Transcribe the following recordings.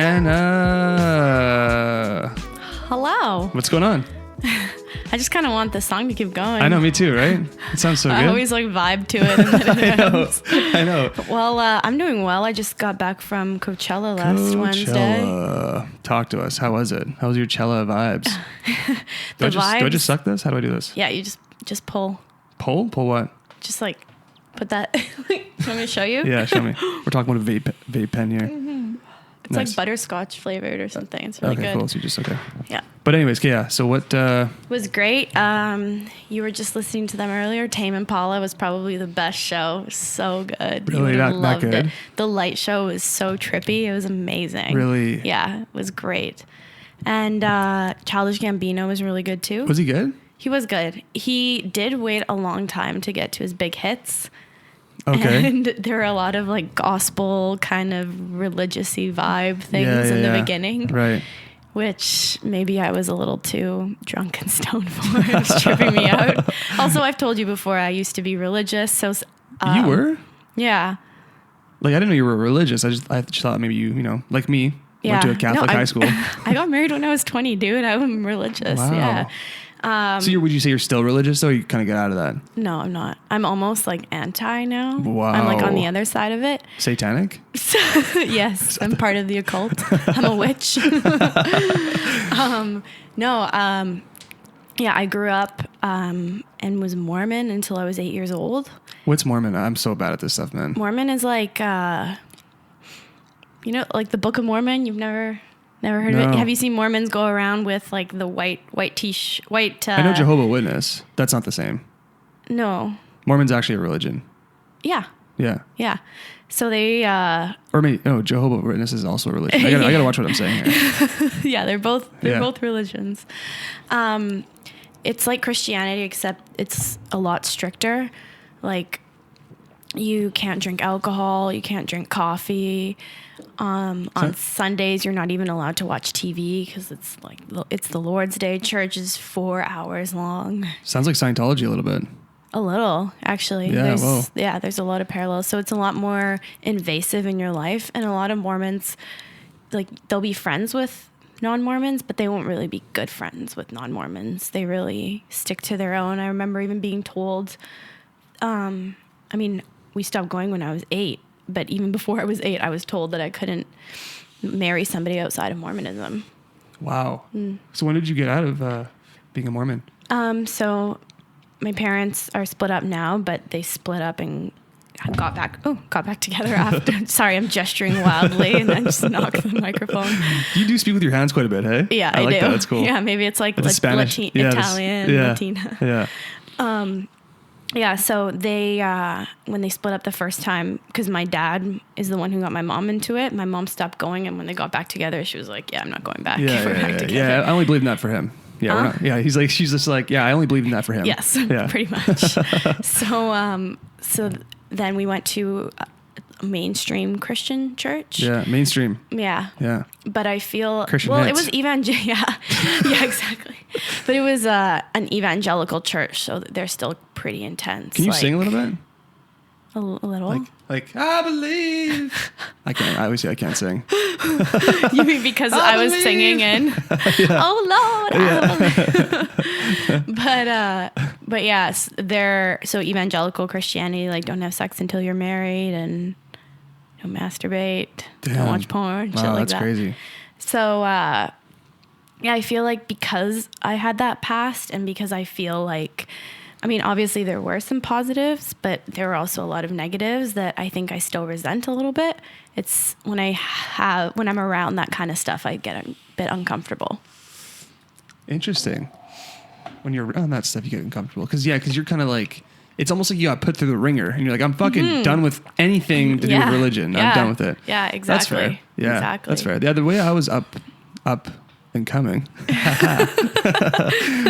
Anna. Hello. What's going on? I just kind of want this song to keep going. I know, me too, right? It sounds so good. I always like vibe to it. And then it ends. I know. Well, I'm doing well. I just got back from Coachella last Wednesday. Talk to us. How was it? How was your Cella vibes? Do I just suck this? How do I do this? Yeah, you just pull. Pull? Pull what? Just like put that. You want me to show you? Yeah, show me. We're talking about a vape pen here. Mm-hmm. It's nice. like butterscotch flavored or something. It's really good. Okay, cool. So you just, okay. Yeah. But anyways, yeah. So what? Was great. You were just listening to them earlier. Tame Impala was probably the best show. It was so good. Really? You That loved good? it. The light show was so trippy. It was amazing. Really? Yeah, it was great. And Childish Gambino was really good too. Was he good? He was good. He did wait a long time to get to his big hits. Okay. And there were a lot of like gospel kind of religious-y vibe things in the beginning. Right. Which maybe I was a little too drunk and stoned for. It was tripping me out. Also, I've told you before, I used to be religious. So you were? Yeah. Like, I didn't know you were religious. I just thought maybe you like me, went to a Catholic high school. I got married when I was 20, dude. I'm religious. Wow. Yeah. So would you say you're still religious, though? Or you kind of get out of that? No, I'm not. I'm almost like anti now. Wow. I'm like on the other side of it. Satanic? Yes, I'm part of the occult. I'm a witch. Yeah, I grew up and was Mormon until I was 8 years old. What's Mormon? I'm so bad at this stuff, man. Mormon is like, like the Book of Mormon. You've never heard of it? Have you seen Mormons go around with like the white white? I know Jehovah's Witness. That's not the same. No. Mormon's actually a religion. Yeah. Yeah. Yeah. So they. Or maybe Jehovah's Witness is also a religion. I gotta watch what I'm saying here. Yeah, they're both religions. It's like Christianity, except it's a lot stricter. Like, you can't drink alcohol, you can't drink coffee. On Sundays, you're not even allowed to watch TV because it's the Lord's Day. Church is 4 hours long. Sounds like Scientology a little bit. A little, actually. Yeah, there's a lot of parallels. So it's a lot more invasive in your life. And a lot of Mormons, like, they'll be friends with non-Mormons, but they won't really be good friends with non-Mormons. They really stick to their own. I remember even being told, we stopped going when I was 8. But even before I was 8, I was told that I couldn't marry somebody outside of Mormonism. Wow. Mm. So when did you get out of being a Mormon? So my parents are split up now, but they split up and got back together after. Sorry, I'm gesturing wildly and I just knocked the microphone. You do speak with your hands quite a bit, hey? Yeah, I like do. that. That's cool. Yeah, maybe it's like Spanish, Italian, Latina. Yeah. Yeah, so they, when they split up the first time, because my dad is the one who got my mom into it, my mom stopped going, and when they got back together, she was like, yeah, I'm not going back. We're back together. Yeah, I only believe in that for him. Yeah, we're not, yeah, she's just like, yeah, I only believe in that for him. Yes, pretty much. So then we went to a mainstream Christian church. Yeah, mainstream. Yeah. Yeah. But I feel Christian it hits. was yeah, exactly. But it was an evangelical church, so they're still pretty intense. Can you sing a little bit? A little. Like I believe. I can't. Obviously, I can't sing. You mean because I was singing in? Oh Lord, I believe. But yes, they're so evangelical Christianity. Like, don't have sex until you're married, and don't masturbate. Damn. Don't watch porn. Wow, shit like that's that. crazy. So I feel like because I had that past, and because I feel like, obviously there were some positives, but there were also a lot of negatives that I think I still resent a little bit. It's when I'm around that kind of stuff, I get a bit uncomfortable. Interesting. When you're around that stuff, you get uncomfortable. Because you're kind of like, it's almost like you got put through the ringer, and you're like, I'm fucking done with anything to do with religion. I'm done with it. Yeah, exactly. That's fair. Yeah, exactly. That's fair. Yeah, the way I was up and coming,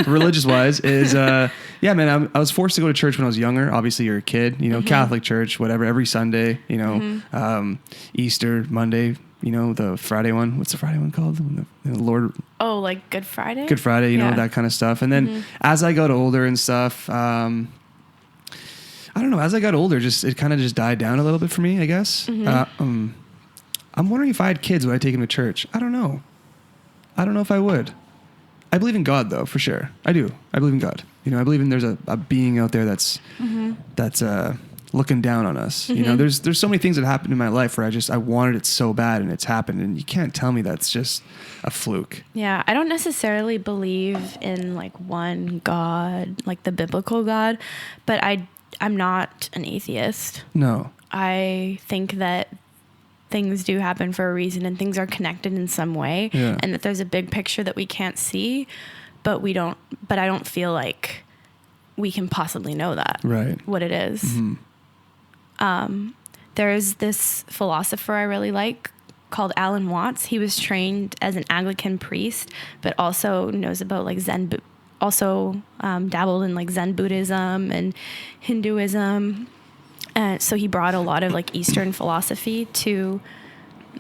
religious wise, is man. I was forced to go to church when I was younger. Obviously, you're a kid, Catholic church, whatever. Every Sunday, Easter, Monday, the Friday one. What's the Friday one called? When the Lord. Oh, like Good Friday. Good Friday, that kind of stuff. And then as I got older and stuff, I don't know. As I got older, it kind of just died down a little bit for me, I guess. I'm wondering if I had kids, would I take them to church? I don't know. I don't know if I would. I believe in God, though, for sure. I do. I believe in God. You know, I believe in there's a being out there that's looking down on us. You know, there's so many things that happened in my life where I wanted it so bad, and it's happened, and you can't tell me that's just a fluke. Yeah, I don't necessarily believe in like one God, like the biblical God, but I'm not an atheist. No. I think that things do happen for a reason, and things are connected in some way, and that there's a big picture that we can't see, but I don't feel like we can possibly know that, right, what it is. There's this philosopher I really like called Alan Watts. He was trained as an Anglican priest, but also knows about like dabbled in like Zen Buddhism and Hinduism. And so he brought a lot of like Eastern philosophy to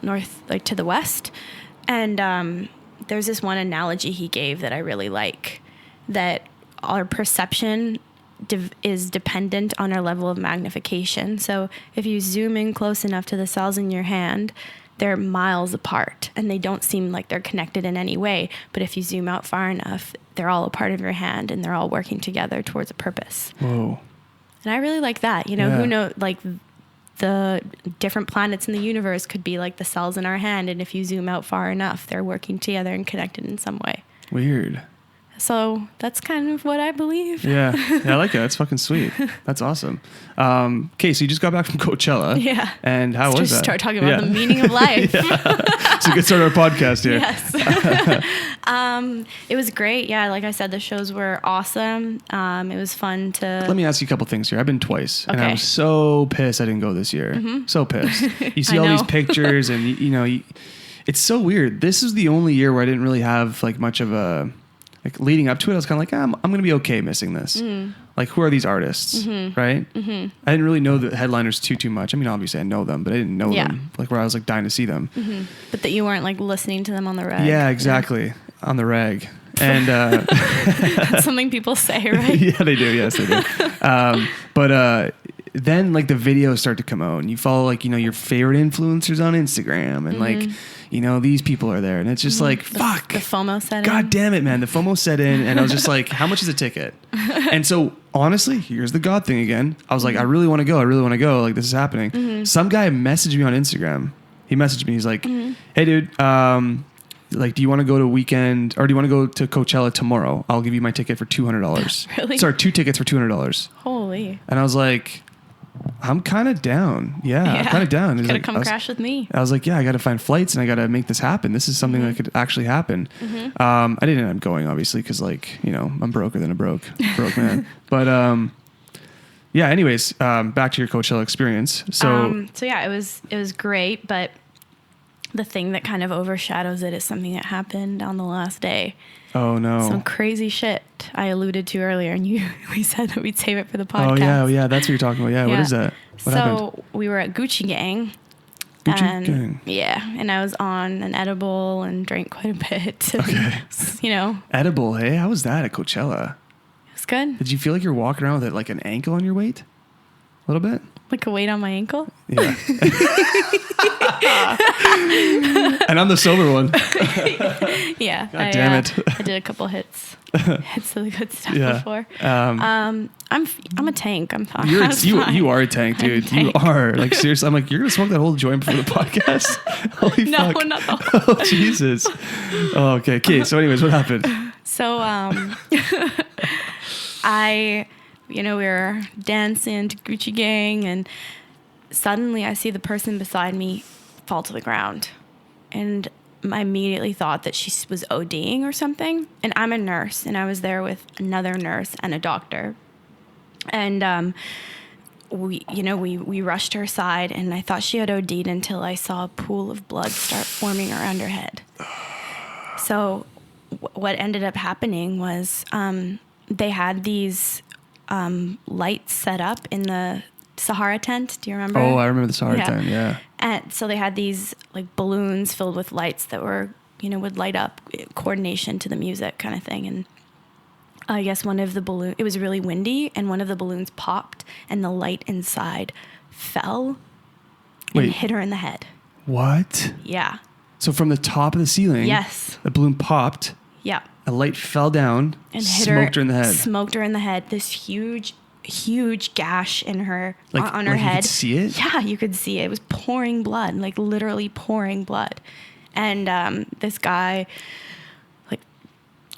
the West. And there's this one analogy he gave that I really like, that our perception is dependent on our level of magnification. So if you zoom in close enough to the cells in your hand, they're miles apart and they don't seem like they're connected in any way. But if you zoom out far enough, they're all a part of your hand and they're all working together towards a purpose. Whoa. And I really like that. You know, who knows, like the different planets in the universe could be like the cells in our hand. And if you zoom out far enough, they're working together and connected in some way. Weird. So that's kind of what I believe. Yeah, I like it. That's fucking sweet. That's awesome. Okay, so you just got back from Coachella. Yeah. And how was that? Start talking about the meaning of life. So get started our podcast here. Yes. It was great. Yeah, like I said, the shows were awesome. It was fun to... Let me ask you a couple things here. I've been twice, and I was so pissed I didn't go this year. So pissed. You see all these pictures, and you know, it's so weird. This is the only year where I didn't really have like much of a... Like leading up to it, I was kind of like, I'm going to be okay missing this. Like, who are these artists, right? I didn't really know the headliners too much. I mean, obviously I know them, but I didn't know them. Like, where I was like dying to see them. But that you weren't like listening to them on the reg. Yeah, exactly. On the reg. And that's something people say, right? Yeah, they do. Yes, they do. But then like the videos start to come out, and you follow like, you know, your favorite influencers on Instagram, and like, you know, these people are there, and it's just like, fuck. The FOMO set in. God damn it, man. The FOMO set in, and I was just like, how much is a ticket? And so, honestly, here's the God thing again. I was like, I really want to go. I really want to go. Like, this is happening. Some guy messaged me on Instagram. He messaged me. He's like, hey, dude, like, do you want to go to weekend, or do you want to go to Coachella tomorrow? I'll give you my ticket for $200. Really? Sorry, 2 tickets for $200. Holy. And I was like... I'm kind of down. Yeah, I'm kind of down. Gotta come crash with me. I was like, yeah, I got to find flights and I got to make this happen. This is something that could actually happen. I didn't end up going, obviously, because like, you know, I'm broker than a broke man. But yeah. Anyways, back to your Coachella experience. So yeah, it was great, but the thing that kind of overshadows it is something that happened on the last day. Oh no! Some crazy shit I alluded to earlier, and we said that we'd save it for the podcast. Oh yeah, that's what you're talking about. Yeah, what is that? What happened? We were at Gucci Gang. Gang. Yeah, and I was on an edible and drank quite a bit. Okay. You know. Edible, hey? How was that at Coachella? It was good. Did you feel like you're walking around with like an ankle on your weight? A little bit? Like a weight on my ankle? Yeah. And I'm the sober one. Yeah. God damn it. I did a couple hits of the good stuff before. I'm a tank. I'm fine. You are a tank, dude. You are. Like, seriously, I'm like, you're going to smoke that whole joint before the podcast? Holy fuck. No, not the whole. Oh, Jesus. Oh, okay. So anyways, what happened? So, we were dancing to Gucci Gang, and suddenly I see the person beside me fall to the ground. And I immediately thought that she was ODing or something. And I'm a nurse, and I was there with another nurse and a doctor. And we rushed her aside, and I thought she had OD'd until I saw a pool of blood start forming around her head. So what ended up happening was they had these lights set up in the Sahara tent. Do you remember? Oh, I remember the Sahara tent, yeah. And so they had these like balloons filled with lights that were, would light up, coordination to the music kind of thing. And I guess one of the balloons, it was really windy, and one of the balloons popped, and the light inside fell and hit her in the head. What? Yeah. So from the top of the ceiling, Yes. the balloon popped. Yeah. A light fell down And smoked her in the head. Smoked her in the head. This huge gash in her, Like, on her like head. You could see it? Yeah, you could see it. It was pouring blood, like literally pouring blood. And this guy, like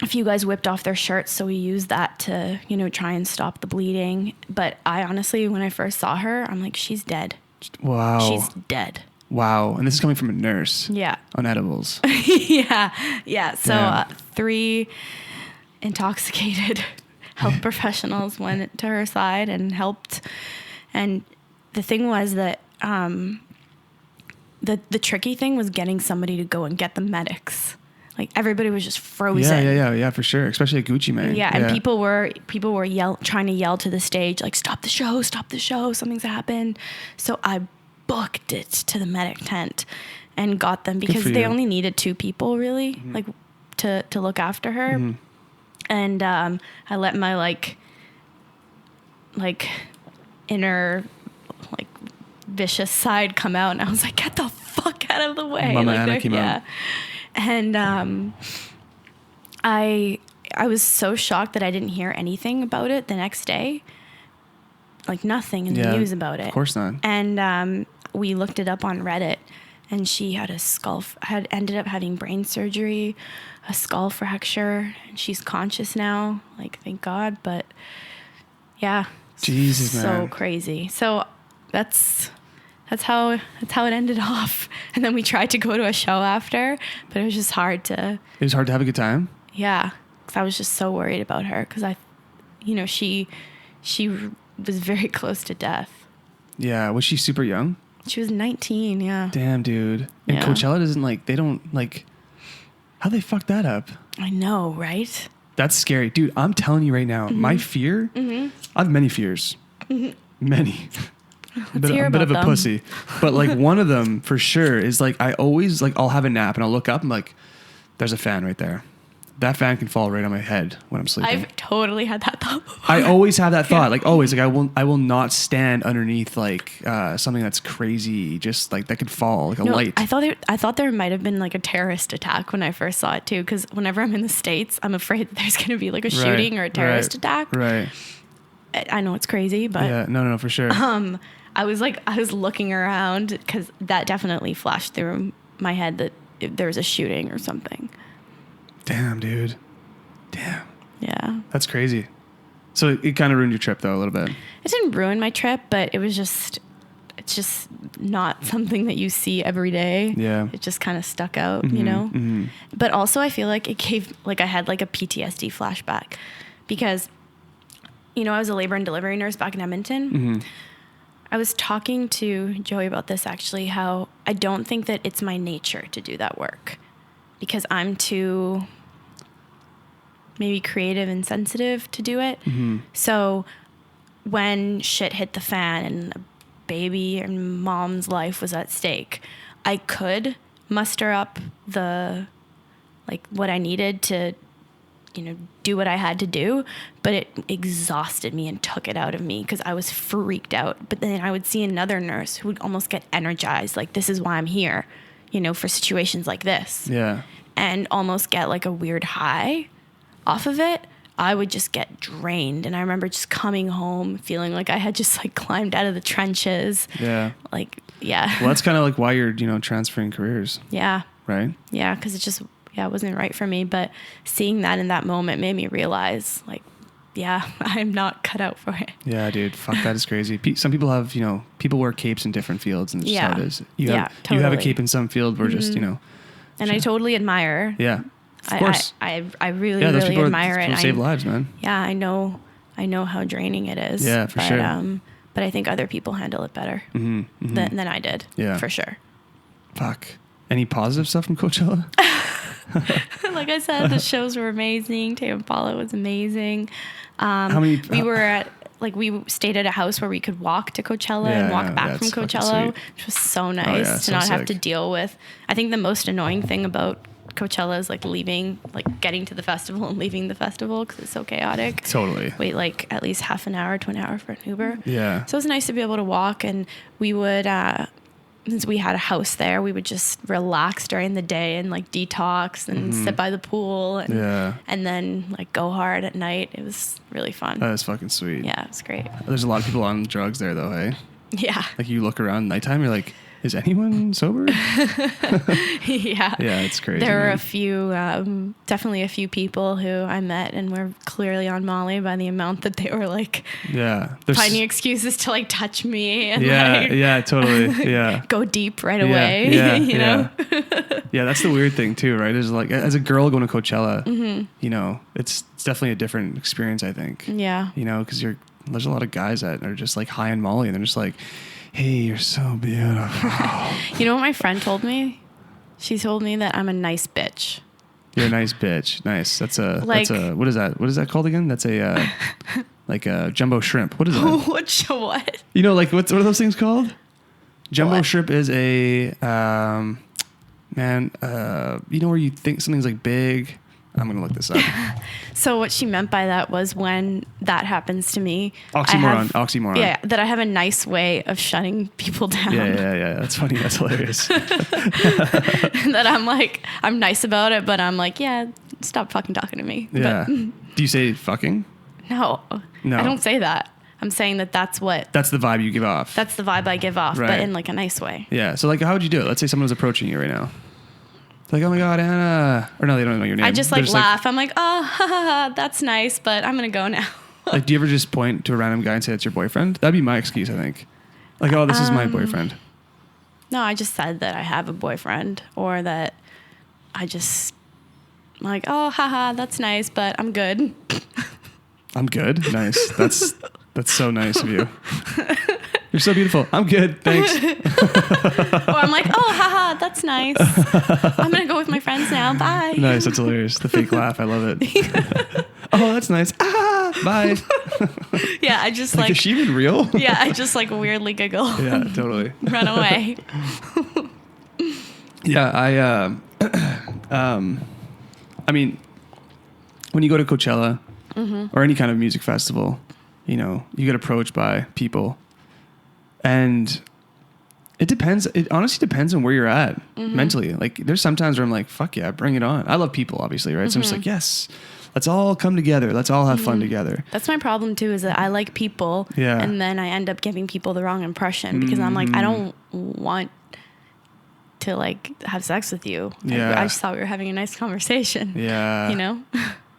a few guys whipped off their shirts, so we used that to, try and stop the bleeding. But I honestly, when I first saw her, I'm like, she's dead. Wow. She's dead. Wow. And this is coming from a nurse. Yeah. On edibles. Yeah. So 3 intoxicated health professionals went to her side and helped. And the thing was that the tricky thing was getting somebody to go and get the medics. Like everybody was just frozen. Yeah, for sure. Especially at Gucci Mane. Yeah, and people were trying to yell to the stage like, stop the show, something's happened. So I booked it to the medic tent and got them because they only needed 2 people really, like to look after her. Mm-hmm. And I let my like inner like vicious side come out, and I was like, get the fuck out of the way. Mama like, Anna came out. And I was so shocked that I didn't hear anything about it the next day. Like nothing in the news about it. Of course not. And we looked it up on Reddit, and she had had ended up having brain surgery, a skull fracture, and she's conscious now. Like, thank God. But yeah, Jesus, man, so crazy. So that's how it ended off. And then we tried to go to a show after, but it was just hard to. It was hard to have a good time. Yeah, because I was just so worried about her because she was very close to death. Yeah, was she super young? She was 19, yeah. Damn, dude. And Coachella doesn't they don't how they fuck that up? I know, right? That's scary. Dude, I'm telling you right now, my fear, I have many fears. Many. a bit of a pussy. But one of them for sure is I always I'll have a nap and I'll look up and there's a fan right there. That fan can fall right on my head when I'm sleeping. I've totally had that thought before. I always have that thought. Always. I will not stand underneath something that's crazy, just that could fall, a light. I thought there might have been a terrorist attack when I first saw it too, because whenever I'm in the States, I'm afraid that there's going to be a shooting or a terrorist attack. Right. I know it's crazy, but yeah, no, for sure. I was looking around because that definitely flashed through my head that there was a shooting or something. Damn, dude. Damn. Yeah. That's crazy. So it kind of ruined your trip, though, a little bit. It didn't ruin my trip, but it's just not something that you see every day. Yeah. It just kind of stuck out, Mm-hmm. But also I feel like it gave, I had a PTSD flashback because, I was a labor and delivery nurse back in Edmonton. Mm-hmm. I was talking to Joey about this, actually, how I don't think that it's my nature to do that work because I'm too maybe creative and sensitive to do it. Mm-hmm. So when shit hit the fan and a baby and mom's life was at stake, I could muster up the what I needed to do what I had to do, but it exhausted me and took it out of me because I was freaked out. But then I would see another nurse who would almost get energized, this is why I'm here, for situations like this. Yeah. And almost get a weird high off of it. I would just get drained. And I remember just coming home feeling like I had just climbed out of the trenches. Yeah. Yeah. Well, that's kind of why you're, transferring careers. Yeah. Right? Yeah. Because it just, it wasn't right for me. But seeing that in that moment made me realize, I'm not cut out for it. Yeah, dude. Fuck, that is crazy. Some people have, people wear capes in different fields, and it's just how it is. Totally. You have a cape in some field where just, And I totally admire. Yeah. Of course. I really, really admire it. Save lives, man. Yeah, I know how draining it is. Yeah, for sure. But I think other people handle it better than I did. Yeah. For sure. Fuck. Any positive stuff from Coachella? Like I said, the shows were amazing. Tame Impala was amazing. We stayed at a house where we could walk to Coachella and walk back from Coachella, which was so nice to not have to deal with. I think the most annoying thing about Coachella is leaving, getting to the festival and leaving the festival because it's so chaotic. Totally. Wait at least half an hour to an hour for an Uber. Yeah. So it was nice to be able to walk, and we would since we had a house there, we would just relax during the day and like detox and sit by the pool and then like go hard at night. It was really fun. That is fucking sweet. Yeah, it was great. There's a lot of people on drugs there though, hey? Yeah. Like you look around nighttime, you're like, is anyone sober? Yeah. Yeah, it's crazy. There were a few, definitely a few people who I met and were clearly on Molly by the amount that they were like finding excuses to like touch me and like, totally. Yeah. go deep right away. You know? Yeah, that's the weird thing too, right? Is like as a girl going to Coachella, you know, it's definitely a different experience, I think. Yeah. You know, because there's a lot of guys that are just like high on Molly and they're just like, hey, you're so beautiful. You know what my friend told me? She told me that I'm a nice bitch. You're a nice bitch. Nice. That's a what is that? What is that called again? That's a like a jumbo shrimp. What is that? What? You know, like what are those things called? Jumbo shrimp is a you know where you think something's like big. I'm gonna look this up. So what she meant by that was when that happens to me, oxymoron. Yeah, that I have a nice way of shutting people down. Yeah. That's funny. That's hilarious. That I'm nice about it, but I'm like, yeah, stop fucking talking to me. Yeah. But, do you say fucking? No, I don't say that. I'm saying that's the vibe you give off. That's the vibe I give off, right. But in like a nice way. Yeah. So like, how would you do it? Let's say someone was approaching you right now. Like, oh my God, Anna. Or no, they don't know your name. I just like laugh. I'm like, oh, that's nice, but I'm going to go now. Like, do you ever just point to a random guy and say it's your boyfriend? That'd be my excuse, I think. Like, oh, this is my boyfriend. No, I just said that I have a boyfriend or that I'm like, oh, that's nice, but I'm good. I'm good? Nice. That's so nice of you. You're so beautiful. I'm good. Thanks. Or I'm like, oh, that's nice. I'm going to go with my friends now. Bye. Nice. That's hilarious. The fake laugh. I love it. Oh, that's nice. Bye. Yeah, I just like. Is she even real? Yeah, I just like weirdly giggle. Yeah, totally. Run away. Yeah, I mean, when you go to Coachella or any kind of music festival, you know, you get approached by people. And it depends. It honestly depends on where you're at mentally. Like there's sometimes where I'm like, fuck yeah, bring it on. I love people, obviously, right? So I'm just like, yes, let's all come together. Let's all have fun together. That's my problem too, is that I like people. Yeah. And then I end up giving people the wrong impression because I'm like, I don't want to like have sex with you. Yeah. I just thought we were having a nice conversation. Yeah. You know?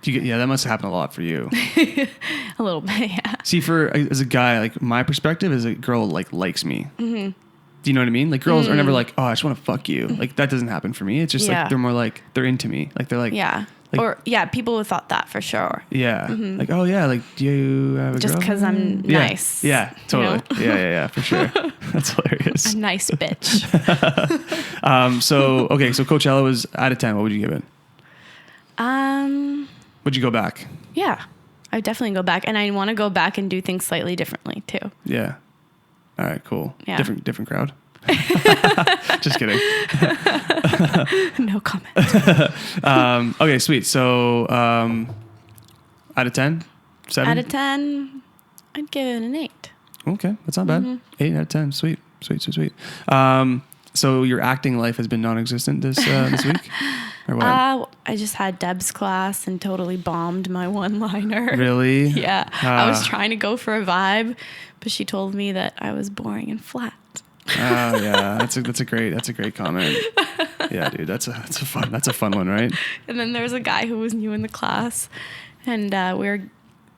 That must happen a lot for you. A little bit, yeah. See, as a guy, like my perspective is a girl like likes me. Do you know what I mean? Like girls are never like, oh, I just want to fuck you. Like that doesn't happen for me. It's just like they're more like they're into me. Like they're like people have thought that for sure. Yeah. Like, oh yeah, like do you have a just because I'm nice? Yeah, totally. You know? Yeah, for sure. That's hilarious. A nice bitch. So Coachella was out of 10. What would you give it? Would you go back? Yeah, I would definitely go back, and I want to go back and do things slightly differently too. Yeah. All right. Cool. Yeah. Different crowd. Just kidding. No comment. Okay. Sweet. So, out of 10, 7? Out of 10, I'd give it an 8. Okay, that's not bad. 8 out of 10. Sweet. So your acting life has been non-existent this week, or what? I just had Deb's class and totally bombed my one-liner. Really? Yeah. I was trying to go for a vibe, but she told me that I was boring and flat. Oh yeah, that's a great comment. Yeah, dude, that's a fun one, right? And then there was a guy who was new in the class, and we were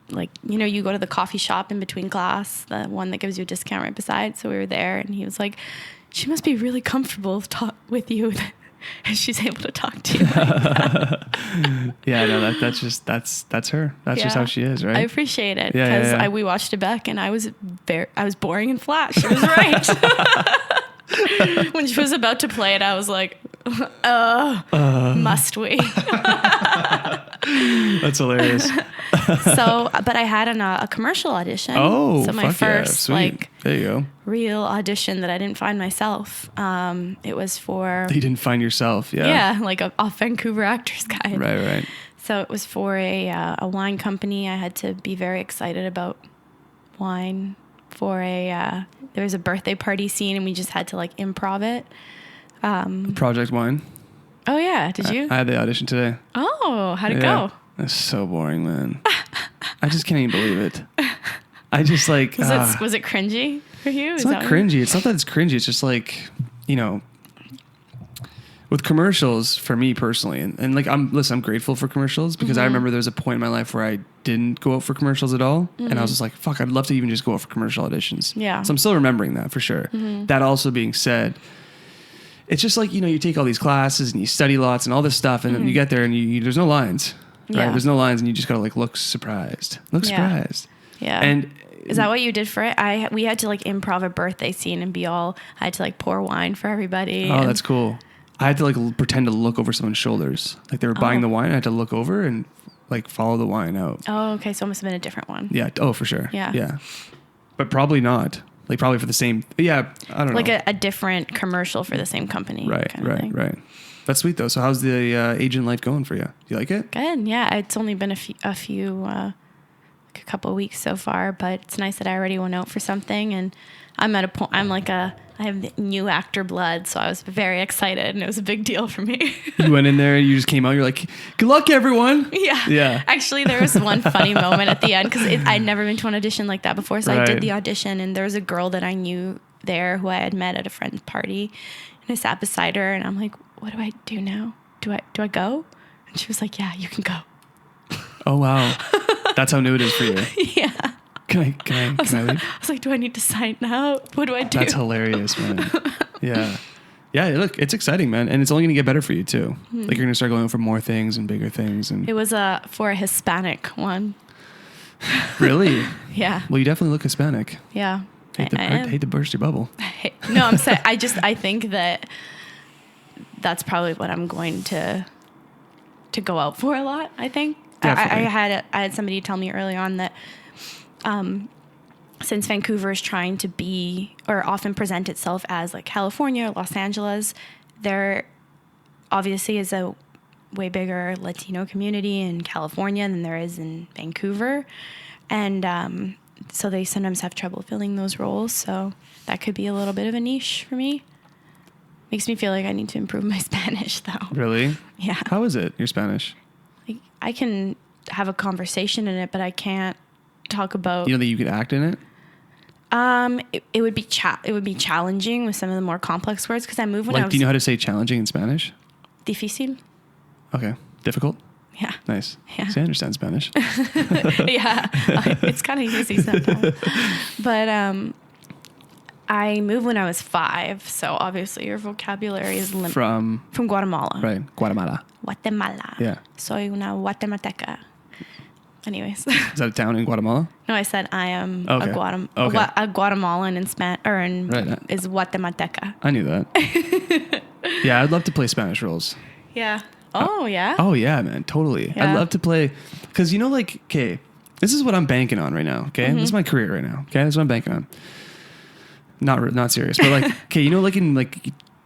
like, you know, you go to the coffee shop in between class, the one that gives you a discount right beside. So we were there, and he was like, she must be really comfortable with you, and she's able to talk to you like that. Yeah, no, that's her. That's just how she is, right? I appreciate it because we watched it back, and I was boring and flat. She was right. When she was about to play it, I was like, must we? That's hilarious. So, but I had a commercial audition. Oh, so my first there you go, real audition that I didn't find myself. It was for. You didn't find yourself, yeah. Yeah, like off Vancouver Actors Guide. Right. So it was for a wine company. I had to be very excited about wine for there was a birthday party scene, and we just had to like improv it. Project Wine. Oh yeah, did you? I had the audition today. Oh, how'd it go? It's so boring, man. I just can't even believe it. I just like... Was it cringy for you? It's not cringy. It's not that it's cringy. It's just like, with commercials, for me personally, and like, I'm grateful for commercials because I remember there was a point in my life where I didn't go out for commercials at all. And I was just like, fuck, I'd love to even just go out for commercial auditions. Yeah. So I'm still remembering that for sure. That also being said, it's just like, you take all these classes and you study lots and all this stuff, and then you get there and there's no lines, right? Yeah. There's no lines, and you just gotta like look surprised. Surprised. Yeah. And is that what you did for it? We had to like improv a birthday scene and I had to like pour wine for everybody. Oh, that's cool. I had to like pretend to look over someone's shoulders. Like they were buying the wine. I had to look over and like follow the wine out. Oh, okay. So it must have been a different one. Yeah. Oh, for sure. Yeah. Yeah. But probably not. Like probably for the same. Yeah. I don't know. Like a different commercial for the same company. Right. Kind of thing. Right. That's sweet though. So how's the agent life going for you? Do you like it? Good. Yeah. It's only been a couple of weeks so far, but it's nice that I already went out for something, and I'm at a point. I have the new actor blood, so I was very excited, and it was a big deal for me. You went in there and you just came out. You're like, "Good luck, everyone." Yeah. Yeah. Actually, there was one funny moment at the end because I'd never been to an audition like that before. So I did the audition, and there was a girl that I knew there who I had met at a friend's party, and I sat beside her, and I'm like, "What do I do now? Do I go?" And she was like, "Yeah, you can go." Oh wow, that's how new it is for you. Yeah. Can I leave? I was like, do I need to sign out? What do I do? That's hilarious, man. Yeah. Yeah, look, it's exciting, man. And it's only going to get better for you, too. Like, you're going to start going for more things and bigger things. And it was for a Hispanic one. Really? Yeah. Well, you definitely look Hispanic. Yeah. I hate to burst your bubble. No, I'm saying, I think that that's probably what I'm going to go out for a lot, I think. I had somebody tell me early on that since Vancouver is trying to be or often present itself as like California or Los Angeles, there obviously is a way bigger Latino community in California than there is in Vancouver. And so they sometimes have trouble filling those roles. So that could be a little bit of a niche for me. Makes me feel like I need to improve my Spanish, though. Really? Yeah. How is it, your Spanish? I can have a conversation in it, but I can't talk about... You know that you could act in it? It would be challenging with some of the more complex words because I moved when I was... Do you know how to say challenging in Spanish? Difícil. Okay. Difficult? Yeah. Nice. Yeah. See, I understand Spanish. Yeah. It's kind of easy sometimes. But I moved when I was 5, so obviously your vocabulary is limited. From Guatemala. Right. Guatemala. Yeah. Soy una guatemalteca. Anyways. Is that a town in Guatemala? No, I said I am a Guatemalan in Spanish, is guatemalteca. I knew that. Yeah, I'd love to play Spanish roles. Yeah. Oh, yeah? Oh, yeah, man. Totally. Yeah. I'd love to play, because, okay, this is what I'm banking on right now, okay? Mm-hmm. This is my career right now, okay? This is what I'm banking on. Not serious, but okay, in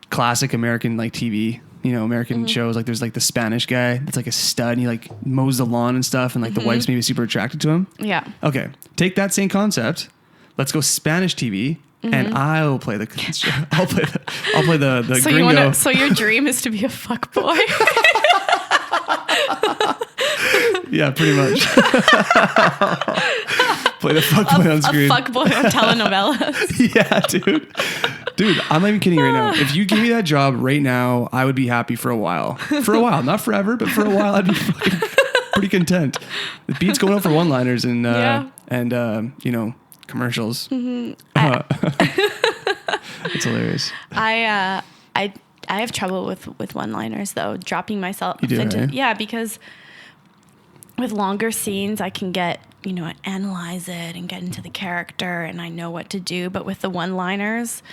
classic American TV, American shows, there's the Spanish guy that's a stud and he mows the lawn and stuff, and the wife's maybe super attracted to him. Yeah. Okay, take that same concept. Let's go Spanish TV, and I'll play the so gringo. So your dream is to be a fuck boy. Yeah, pretty much. Play the fuckboy on screen. A fuckboy on telenovelas. Yeah, dude, I'm not even kidding right now. If you give me that job right now, I would be happy for a while. For a while, not forever, but for a while, I'd be fucking pretty content. The beat's going out for one-liners and commercials. Mm-hmm. It's hilarious. I have trouble with one-liners though, dropping myself into right? Yeah, because with longer scenes I can get analyze it and get into the character and I know what to do, but with the one-liners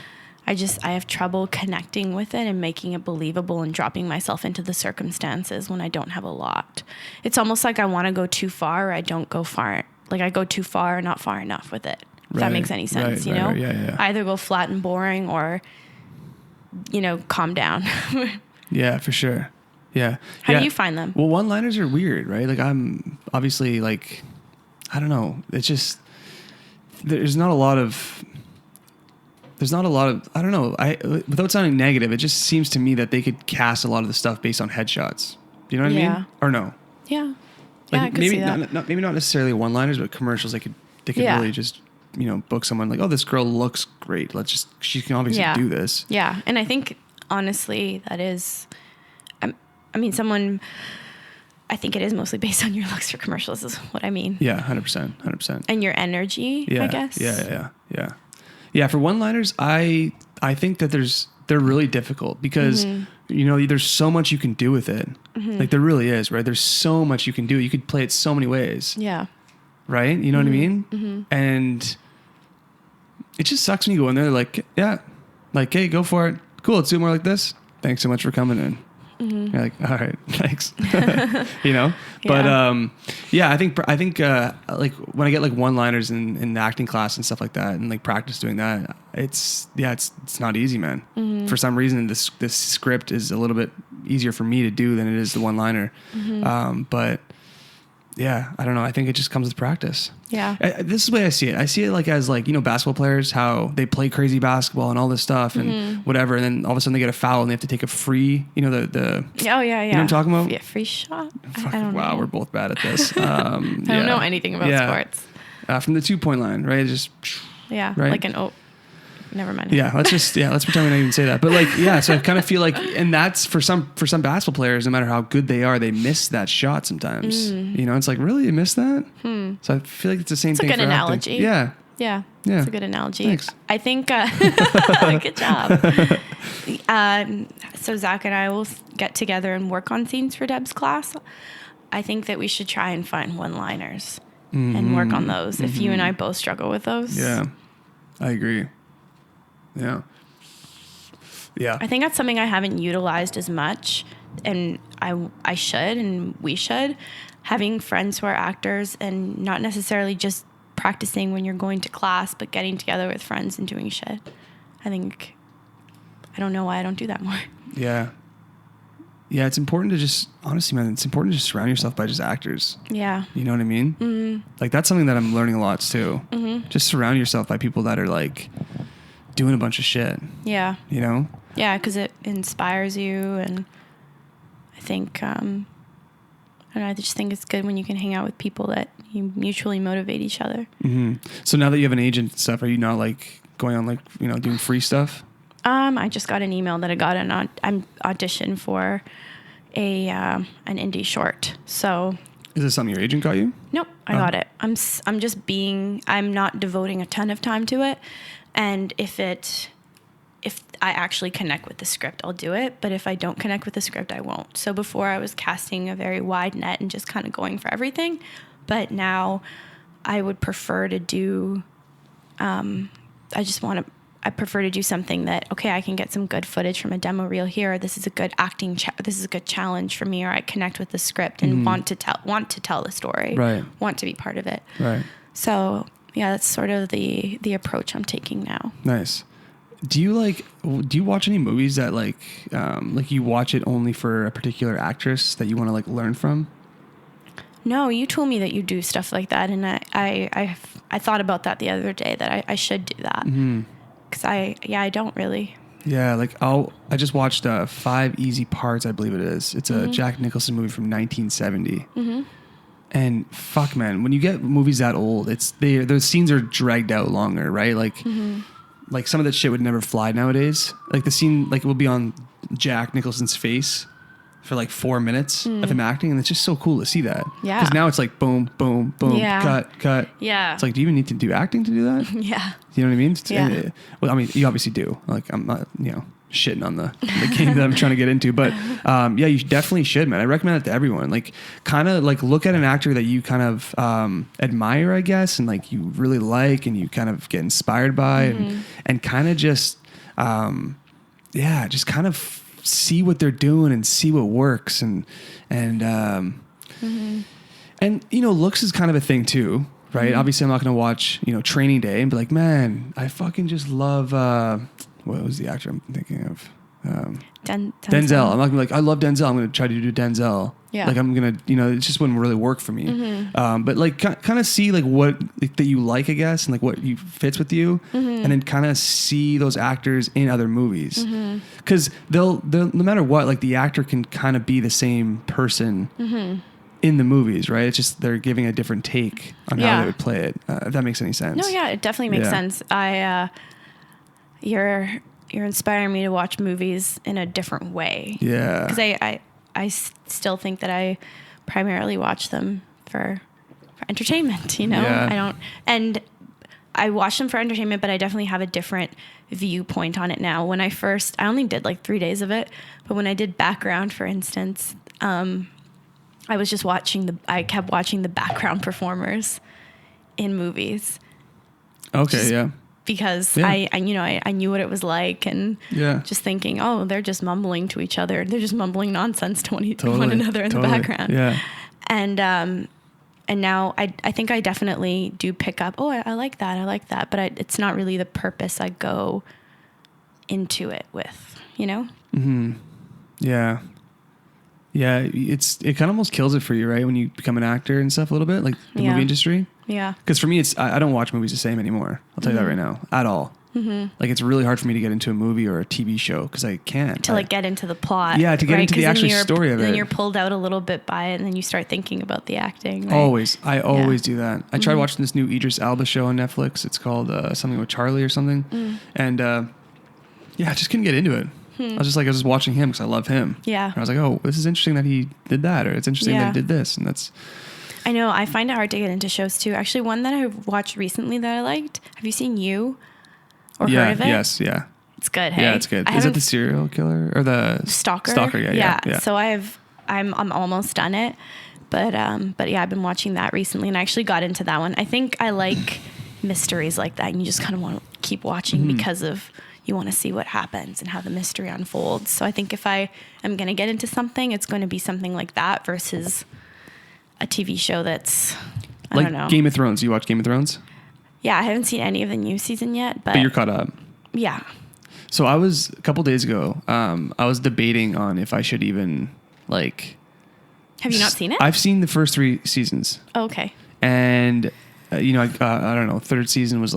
I have trouble connecting with it and making it believable and dropping myself into the circumstances when I don't have a lot. It's almost like I want to go too far or I don't go far. I go too far or not far enough with it. If that makes any sense, Right, yeah. Either go flat and boring or calm down. Yeah, for sure. Yeah. How do you find them? Well, one-liners are weird, right? I'm obviously I don't know. It's just there's not a lot of, I don't know, without sounding negative, it just seems to me that they could cast a lot of the stuff based on headshots. Do you know what I mean? Or no? Yeah. Like I could maybe see that. maybe not necessarily one-liners, but commercials. They could really just, you know, book someone like, oh, this girl looks great. She can obviously do this. Yeah. And I think honestly that is, I mean, I think it is mostly based on your looks for commercials is what I mean. Yeah. 100%. And your energy, I guess. Yeah. For one-liners, I think that they're really difficult because, you know, there's so much you can do with it. Like there really is, right? There's so much you can do. You could play it so many ways. Yeah. Right? You know what I mean? And it just sucks when you go in there like, yeah, like, hey, go for it. Cool. Let's do more like this. Thanks so much for coming in. You're like, all right, thanks. You know? But, I think like when I get like one-liners in the acting class and stuff like that and like practice doing that, it's not easy, man. For some reason, this script is a little bit easier for me to do than it is the one-liner. But yeah, I don't know. I think it just comes with practice. Yeah. This is the way I see it. I see it like as like, you know, basketball players, how they play crazy basketball and all this stuff and whatever. And then all of a sudden they get a foul and they have to take a free, you know, the oh yeah. You know what I'm talking about? Yeah. Free shot. I don't know. We're both bad at this. I don't know anything about sports. From the 2-point line, right? Just, right? Like never mind. Yeah, let's pretend we don't even say that. But like, yeah, so I kind of feel like, and that's for some basketball players, no matter how good they are, they miss that shot sometimes. You know, it's like, really, you missed that? So I feel like it's the same thing. It's a good analogy. Yeah. Yeah. It's a good analogy. Thanks. I think, good job. So Zach and I will get together and work on scenes for Deb's class. I think that we should try and find one-liners and work on those. If you and I both struggle with those. Yeah, I agree. Yeah. I think that's something I haven't utilized as much, and I should, and we should. Having friends who are actors and not necessarily just practicing when you're going to class, but getting together with friends and doing shit. I don't know why I don't do that more. Yeah. Yeah, it's important to just, honestly, man, it's important to just surround yourself by just actors. Yeah. You know what I mean? Like, that's something that I'm learning a lot, too. Just surround yourself by people that are, like, doing a bunch of shit. Yeah. You know? Yeah, because it inspires you, and I think, I don't know, I just think it's good when you can hang out with people that you mutually motivate each other. So now that you have an agent and stuff, are you not, like, going on, like, you know, doing free stuff? I just got an email that I got an audition for an indie short. So is this something your agent got you? Nope, I got it. I'm not devoting a ton of time to it. And if I actually connect with the script, I'll do it. But if I don't connect with the script, I won't. So before I was casting a very wide net and just kind of going for everything. But now I would prefer to do, I prefer to do something that, okay, I can get some good footage from a demo reel here. This is a good acting, this is a good challenge for me, or I connect with the script and want to tell the story, right? Want to be part of it, right? So yeah, that's sort of the approach I'm taking now. Nice. Do you watch any movies that like you watch it only for a particular actress that you want to like learn from? No, you told me that you do stuff like that, and I thought about that the other day, that I should do that. Because I don't really. Yeah, like I just watched 5 Easy Parts, I believe it is. It's a Jack Nicholson movie from 1970. And fuck, man, when you get movies that old, those scenes are dragged out longer, right? Like some of that shit would never fly nowadays. Like the scene, like it will be on Jack Nicholson's face for like 4 minutes of him acting, and it's just so cool to see that. Yeah. Because now it's like boom, boom, boom, cut. Yeah. It's like, do you even need to do acting to do that? Yeah. You know what I mean? Yeah. Well, I mean, you obviously do. Like, I'm not, shitting on the game that I'm trying to get into, but yeah, you definitely should, man. I recommend it to everyone. Like, kind of like look at an actor that you kind of admire, I guess, and like you really like, and you kind of get inspired by, and kind of just, just kind of see what they're doing and see what works, and looks is kind of a thing too, right? Obviously I'm not going to watch, Training Day and be like, man, I fucking just love, what was the actor I'm thinking of? Denzel. I'm not going to be like, I love Denzel. I'm going to try to do Denzel. Yeah. Like I'm gonna, it just wouldn't really work for me. But like kind of see like what that you like, I guess, and like what you fits with you, and then kind of see those actors in other movies, because they'll no matter what, like the actor can kind of be the same person in the movies, right? It's just they're giving a different take on how they would play it. If that makes any sense. No, yeah, it definitely makes sense. You're inspiring me to watch movies in a different way. Yeah. Because I still think that I primarily watch them for entertainment, Yeah. I watch them for entertainment, but I definitely have a different viewpoint on it now. When I only did like 3 days of it, but when I did background, for instance, I was just I kept watching the background performers in movies. Okay. Yeah. Because I knew what it was like, and just thinking, oh, they're just mumbling to each other. They're just mumbling nonsense to one another in the background. Yeah. And now I think I definitely do pick up, oh, I like that. But it's not really the purpose I go into it with, Mm-hmm. Yeah. Yeah. It kind of almost kills it for you, right? When you become an actor and stuff a little bit, like the movie industry. Yeah. Because for me, I don't watch movies the same anymore. I'll tell you that right now, at all. Like it's really hard for me to get into a movie or a TV show because I can't. To get into the plot. Yeah, to get into the actual story of it. Then you're pulled out a little bit by it, and then you start thinking about the acting. Right? Always. I always do that. I tried watching this new Idris Elba show on Netflix. It's called something with Charlie or something. And I just couldn't get into it. I was just watching him because I love him. Yeah. And I was like, oh, this is interesting that he did that, or it's interesting that he did this, and that's. I know. I find it hard to get into shows too. Actually, one that I watched recently that I liked. Have you seen You? Or heard of it? Yes. Yeah. It's good. Hey. Yeah, it's good. Is it the serial killer or the stalker? Stalker. Yeah. So I'm almost done it, but yeah, I've been watching that recently, and I actually got into that one. I think I like mysteries like that, and you just kind of want to keep watching because of. You want to see what happens and how the mystery unfolds. So I think if I am going to get into something, it's going to be something like that versus a TV show that's, I don't know. Game of Thrones. You watch Game of Thrones? Yeah, I haven't seen any of the new season yet. But you're caught up? Yeah. So I was, a couple days ago, I was debating on if I should even, Have you not seen it? I've seen the first 3 seasons. Oh, okay. And, I don't know, third season was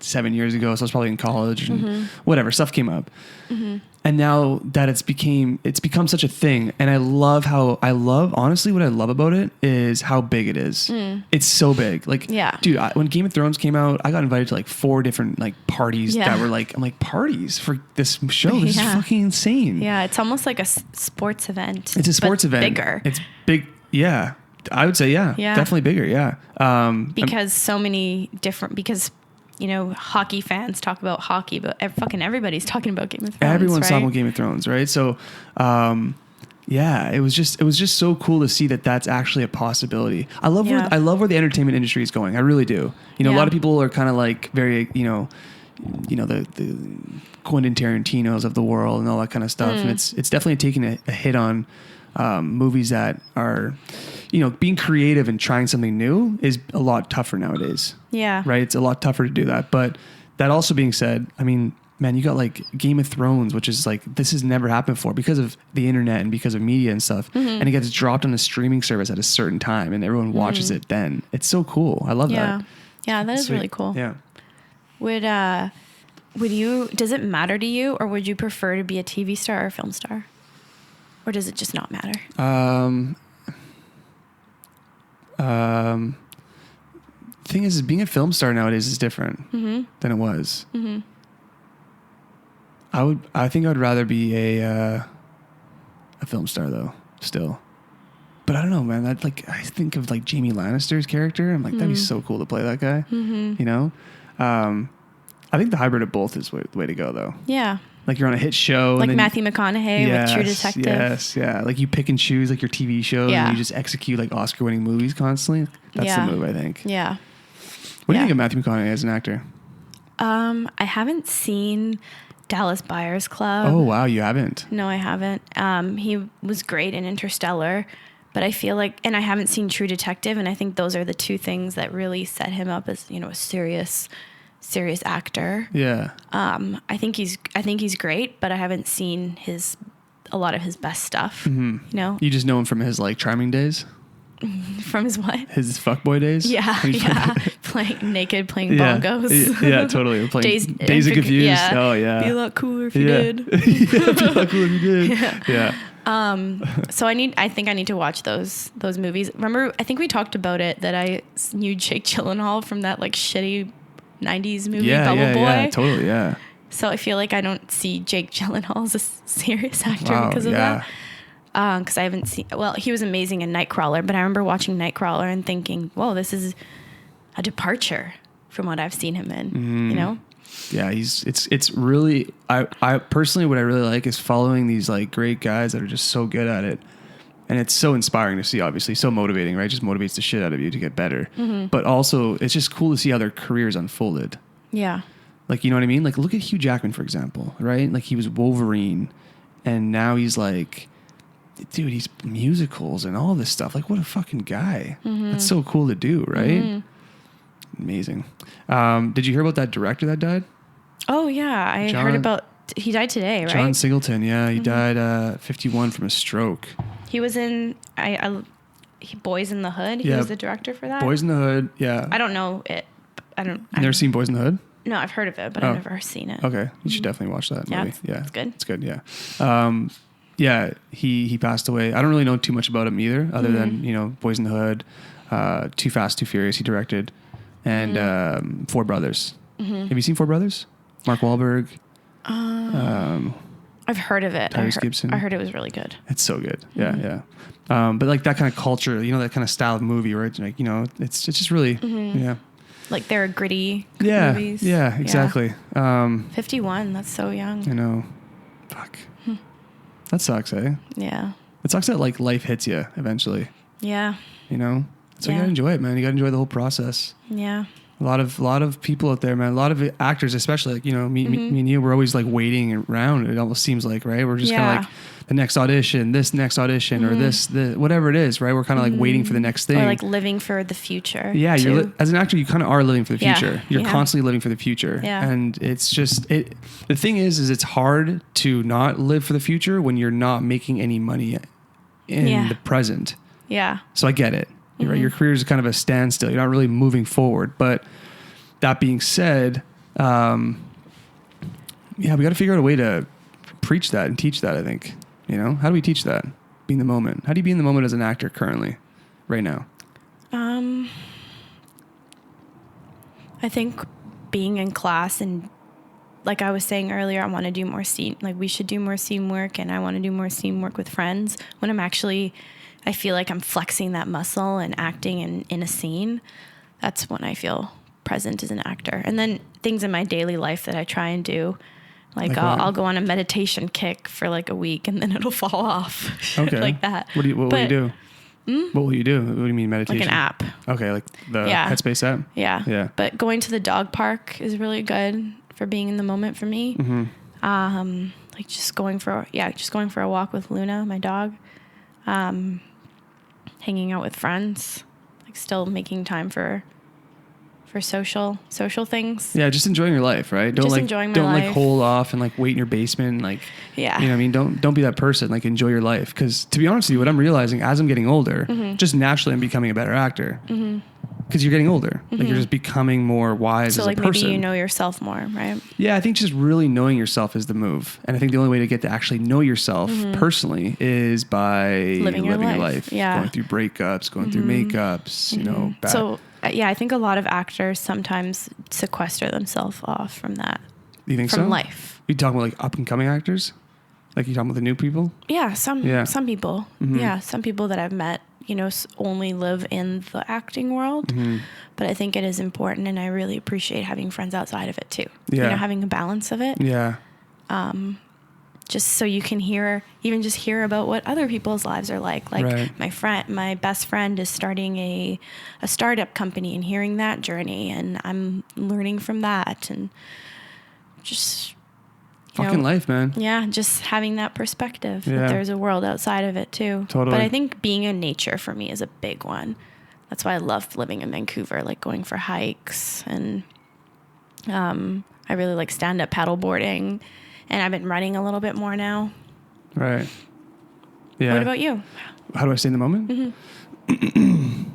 7 years ago, so I was probably in college and whatever, stuff came up. And now that it's become such a thing, and honestly what I love about it is how big it is. It's so big. Dude, when Game of Thrones came out, I got invited to 4 different parties that were I'm like, parties for this show? This is fucking insane. Yeah, it's almost like a sports event. It's a sports event. Bigger. It's big. Yeah. I would say, yeah. Definitely bigger. Yeah. Because so many different, hockey fans talk about hockey, but fucking everybody's talking about Game of Thrones. Everyone's talking about Game of Thrones, right? So, it was just so cool to see that that's actually a possibility. I love where the entertainment industry is going. I really do. A lot of people are kind of very, the Quentin Tarantinos of the world and all that kind of stuff, and it's definitely taking a hit on movies that are. Being creative and trying something new is a lot tougher nowadays. Yeah. Right? It's a lot tougher to do that. But that also being said, I mean, man, you got Game of Thrones, which is this has never happened before because of the internet and because of media and stuff. And it gets dropped on a streaming service at a certain time and everyone watches it then. It's so cool. I love that. Yeah, that is sweet. Really cool. Yeah. Does it matter to you, or would you prefer to be a TV star or a film star? Or does it just not matter? Thing is being a film star nowadays is different than it was. I think I would rather be a film star though, still. But I don't know, man. I think of Jamie Lannister's character. I'm that'd be so cool to play that guy. I think the hybrid of both is the way to go though. Yeah. You're on a hit show. Like Matthew McConaughey with True Detective. Yes, yeah. You pick and choose your TV shows and you just execute Oscar-winning movies constantly. That's the move, I think. Yeah. What do you think of Matthew McConaughey as an actor? I haven't seen Dallas Buyers Club. Oh, wow. You haven't? No, I haven't. He was great in Interstellar, but I feel and I haven't seen True Detective, and I think those are the 2 things that really set him up as, a serious actor. Yeah. I think he's great, but I haven't seen his a lot of his best stuff. Mm-hmm. You know, You just know him from his like charming days, from his what? his fuckboy days. Yeah, yeah. Playing naked, playing Yeah. bongos. Yeah, totally. We're playing Days of Confused. Yeah. Oh yeah. Be a lot cooler if you Yeah. did. Yeah, be a lot cooler if you did. Yeah. Yeah. So I think I need to watch those movies. Remember, I think we talked about it, that I knew Jake Gyllenhaal from that like shitty 90s movie, Bubble Boy. Yeah, totally. Yeah. So I feel like I don't see Jake Gyllenhaal as a serious actor because of yeah. that. Because I haven't seen, well, he was amazing in Nightcrawler, but I remember watching Nightcrawler and thinking, whoa, this is a departure from what I've seen him in, you know? Yeah, it's really, I personally, what I really like is following these like great guys that are just so good at it. And it's so inspiring to see, obviously, so motivating, right? Just motivates the shit out of you to get better. Mm-hmm. But also, it's just cool to see how their careers unfolded. Yeah. Like, you know what I mean? Like, look at Hugh Jackman, for example, right? Like, he was Wolverine, and now he's like, dude, he's musicals and all this stuff. Like, what a fucking guy. Mm-hmm. That's so cool to do, right? Mm-hmm. Amazing. Did you hear about that director that died? Oh, yeah. I heard about, he died today, right? John Singleton, yeah. He died 51 from a stroke. He was in Boys in the Hood. He was the director for that. Boys in the Hood, yeah. I don't know it. Never seen Boys in the Hood? No, I've heard of it, but I've never seen it. Okay, you should definitely watch that movie. It's good. It's good. Yeah, yeah. He passed away. I don't really know too much about him either, other than Boys in the Hood, Too Fast, Too Furious. He directed, and Four Brothers. Have you seen Four Brothers? Mark Wahlberg. I've heard of it. Tyrese Gibson. I heard it was really good. It's so good. Yeah, yeah. But like that kind of culture, that kind of style of movie, right? Like it's just really yeah. Like they're gritty movies. Yeah, exactly. 51, that's so young. I know. Fuck. That sucks, eh? Yeah. It sucks that like life hits you eventually. Yeah. So you gotta enjoy it, man. You gotta enjoy the whole process. Yeah. A lot of people out there, man. A lot of actors, especially like me and you, we're always like waiting around. It almost seems like, right? We're just kind of like the next audition, or this whatever it is, right? We're kind of like waiting for the next thing, or like living for the future. Yeah, as an actor, you kind of are living for the future. You're Yeah. constantly living for the future, and it's just the thing is it's hard to not live for the future when you're not making any money in the present. Yeah. So I get it. Right? Your career is kind of a standstill. You're not really moving forward. But that being said, we got to figure out a way to preach that and teach that, I think. How do we teach that? Be in the moment. How do you be in the moment as an actor currently, right now? I think being in class, and like I was saying earlier, I want to do more scene. Like we should do more scene work, and I want to do more scene work with friends. When I feel like I'm flexing that muscle and acting in a scene. That's when I feel present as an actor. And then things in my daily life that I try and do, like I'll go on a meditation kick for like a week and then it'll fall off. Okay. Like that. What will you do? What will you do? What do you mean meditation? Like an app. Okay, like the Headspace app? Yeah. Yeah. But going to the dog park is really good for being in the moment for me. Like just going for a walk with Luna, my dog. Hanging out with friends, like still making time for social things. Yeah, just enjoying your life, right? Enjoying my life. Like hole off and like wait in your basement, like you know what I mean? Don't be that person. Like enjoy your life, because to be honest with you, what I'm realizing as I'm getting older, just naturally I'm becoming a better actor. Because you're getting older, like you're just becoming more wise as a person. So like maybe you know yourself more, right? Yeah, I think just really knowing yourself is the move, and I think the only way to get to actually know yourself personally is by living your life. Yeah, going through breakups, going through makeups, So I think a lot of actors sometimes sequester themselves off from that. You think from so? life. You talking about like up and coming actors? Like you talking about the new people? Yeah, some people. Yeah, some people that I've met, only live in the acting world. But I think it is important, and I really appreciate having friends outside of it too. Yeah. Having a balance of it. Yeah. Just so you can hear about what other people's lives are like. Like my best friend is starting a startup company, and hearing that journey, and I'm learning from that, and just fucking life, man. Yeah, just having that perspective that there's a world outside of it too. Totally. But I think being in nature for me is a big one. That's why I love living in Vancouver, like going for hikes, and I really like stand-up paddle boarding, and I've been running a little bit more now. Right. Yeah. What about you? How do I stay in the moment?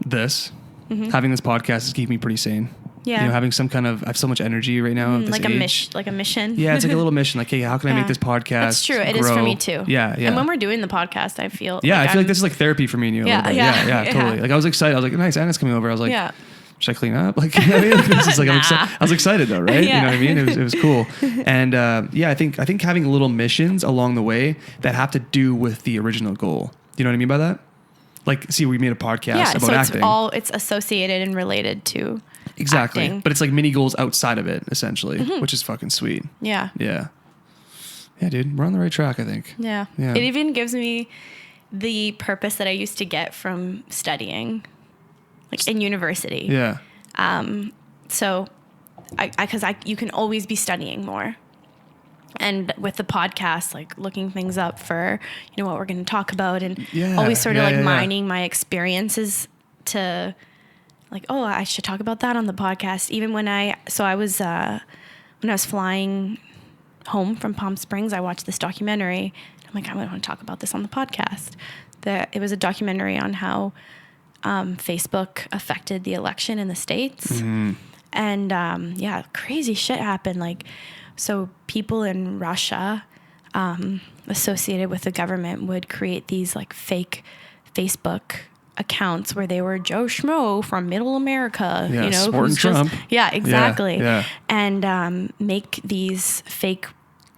This. Having this podcast is keeping me pretty sane. Yeah. You know, having some kind of, I have so much energy right now. At this like age. a mission. Yeah, it's like a little mission. Like, hey, how can I make this podcast That's true. It is for me too. Yeah, yeah. And when we're doing the podcast, I feel I feel like this is like therapy for me and you. Yeah, totally. Like I was excited. I was like, nice, Anna's coming over. I was like, should I clean up? Like, you know what I mean? This is like, I was excited though, right? Yeah. You know what I mean? It was cool. And I think having little missions along the way that have to do with the original goal. Do you know what I mean by that? Like, see, we made a podcast about acting. It's associated and related to exactly acting. But it's like mini goals outside of it, essentially, which is fucking sweet. Yeah Dude, we're on the right track, I think. Yeah It even gives me the purpose that I used to get from studying, like in university. So because you can always be studying more. And with the podcast, like looking things up for, you know, what we're going to talk about, and always sort of mining my experiences to like, oh, I should talk about that on the podcast. Even when I was flying home from Palm Springs, I watched this documentary. I'm like, I want to talk about this on the podcast. It was a documentary on how Facebook affected the election in the States. And crazy shit happened. Like, so people in Russia associated with the government would create these like fake Facebook accounts where they were Joe Schmo from Middle America, you know, supporting Trump. Exactly. Yeah. And make these fake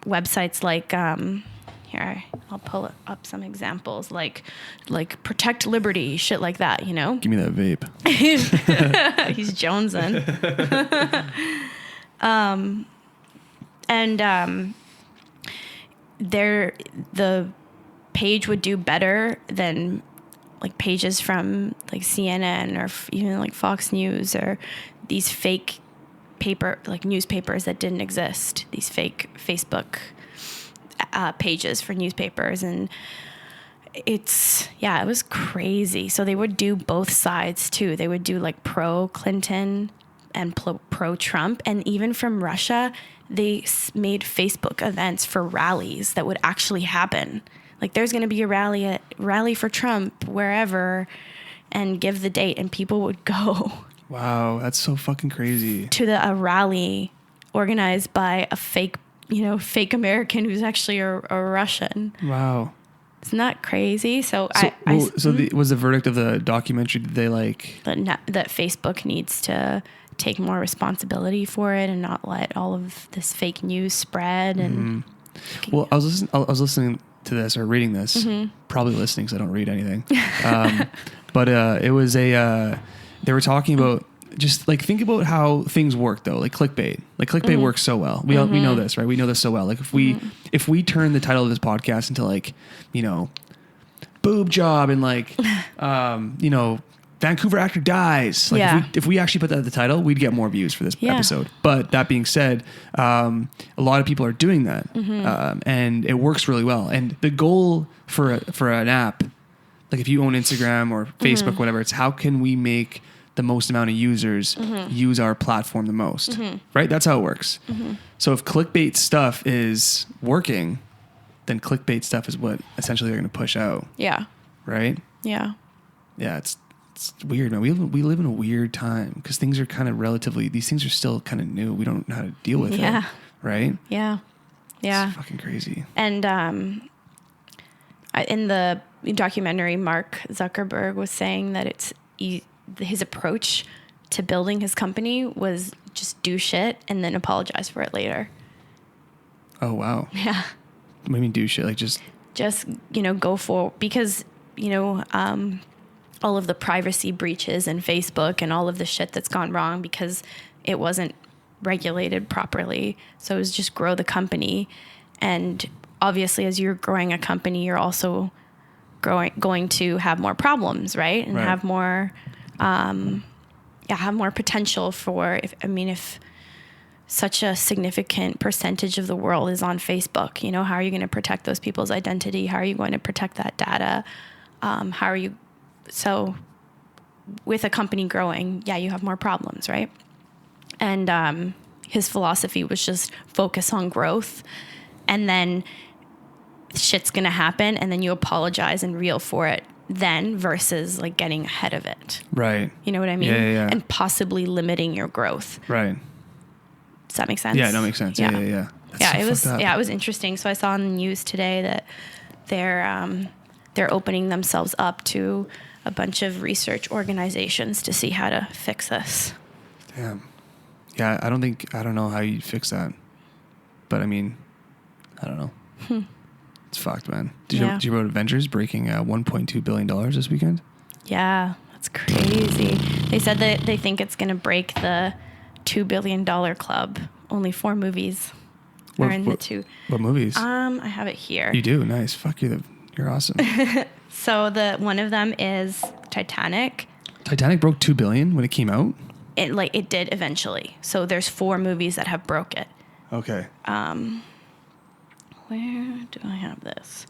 websites like here, I'll pull up some examples like Protect Liberty, shit like that, you know? Give me that vape. He's jonesing. The page would do better than like pages from like CNN or even like Fox News or these fake newspapers that didn't exist, these fake Facebook pages for newspapers. And it was crazy. So they would do both sides too. They would do like pro Clinton and pro Trump. And even from Russia, they made Facebook events for rallies that would actually happen. Like there's going to be a rally for Trump wherever, and give the date, and people would go. Wow, that's so fucking crazy. To a rally organized by a fake American who's actually a Russian. Wow. Isn't that crazy? Was the verdict of the documentary, did they like that Facebook needs to take more responsibility for it and not let all of this fake news spread? And well, I was listening to this or reading this, probably listening because I don't read anything. But it was they were talking about just like, think about how things work though, like clickbait. Like clickbait works so well. We know this, right? We know this so well. Like if we turn the title of this podcast into like, you know, boob job and like, you know, Vancouver actor dies. Like if we actually put that at the title, we'd get more views for this episode. But that being said, a lot of people are doing that, and it works really well. And the goal for an app, like if you own Instagram or Facebook, whatever, it's how can we make the most amount of users use our platform the most, right? That's how it works. So if clickbait stuff is working, then clickbait stuff is what essentially they're going to push out. Yeah. Right? Yeah. Yeah, it's weird, man. We live in a weird time because things are kind of these things are still kind of new. We don't know how to deal with it. Right? Yeah. Yeah. It's fucking crazy. And in the documentary, Mark Zuckerberg was saying that his approach to building his company was just do shit and then apologize for it later. Oh, wow. Yeah. What do you mean do shit? Like just, you know, go for, because, you know, all of the privacy breaches in Facebook and all of the shit that's gone wrong because it wasn't regulated properly. So it was just grow the company. And obviously as you're growing a company, you're also going to have more problems, right? And have more, have more potential for, if such a significant percentage of the world is on Facebook, you know, how are you going to protect those people's identity? How are you going to protect that data? So with a company growing, you have more problems, right? And his philosophy was just focus on growth. And then shit's gonna happen, and then you apologize and reel for it then, versus like getting ahead of it. Right. You know what I mean? Yeah. And possibly limiting your growth. Right. Does that make sense? Yeah, no, makes sense. Yeah. That's Yeah, so it was. fucked up. Yeah, it was interesting. So I saw on the news today that they're opening themselves up to a bunch of research organizations to see how to fix this. Damn. Yeah, I don't know how you fix that. But I mean, I don't know. It's fucked, man. Did you know about Avengers breaking $1.2 billion this weekend? Yeah, that's crazy. They said that they think it's going to break the $2 billion club. Only 4 movies are in the two. What movies? I have it here. You do? Nice. Fuck you. You're awesome. So one of them is Titanic. Titanic broke $2 billion when it came out? It did eventually. So there's 4 movies that have broke it. Okay. Where do I have this?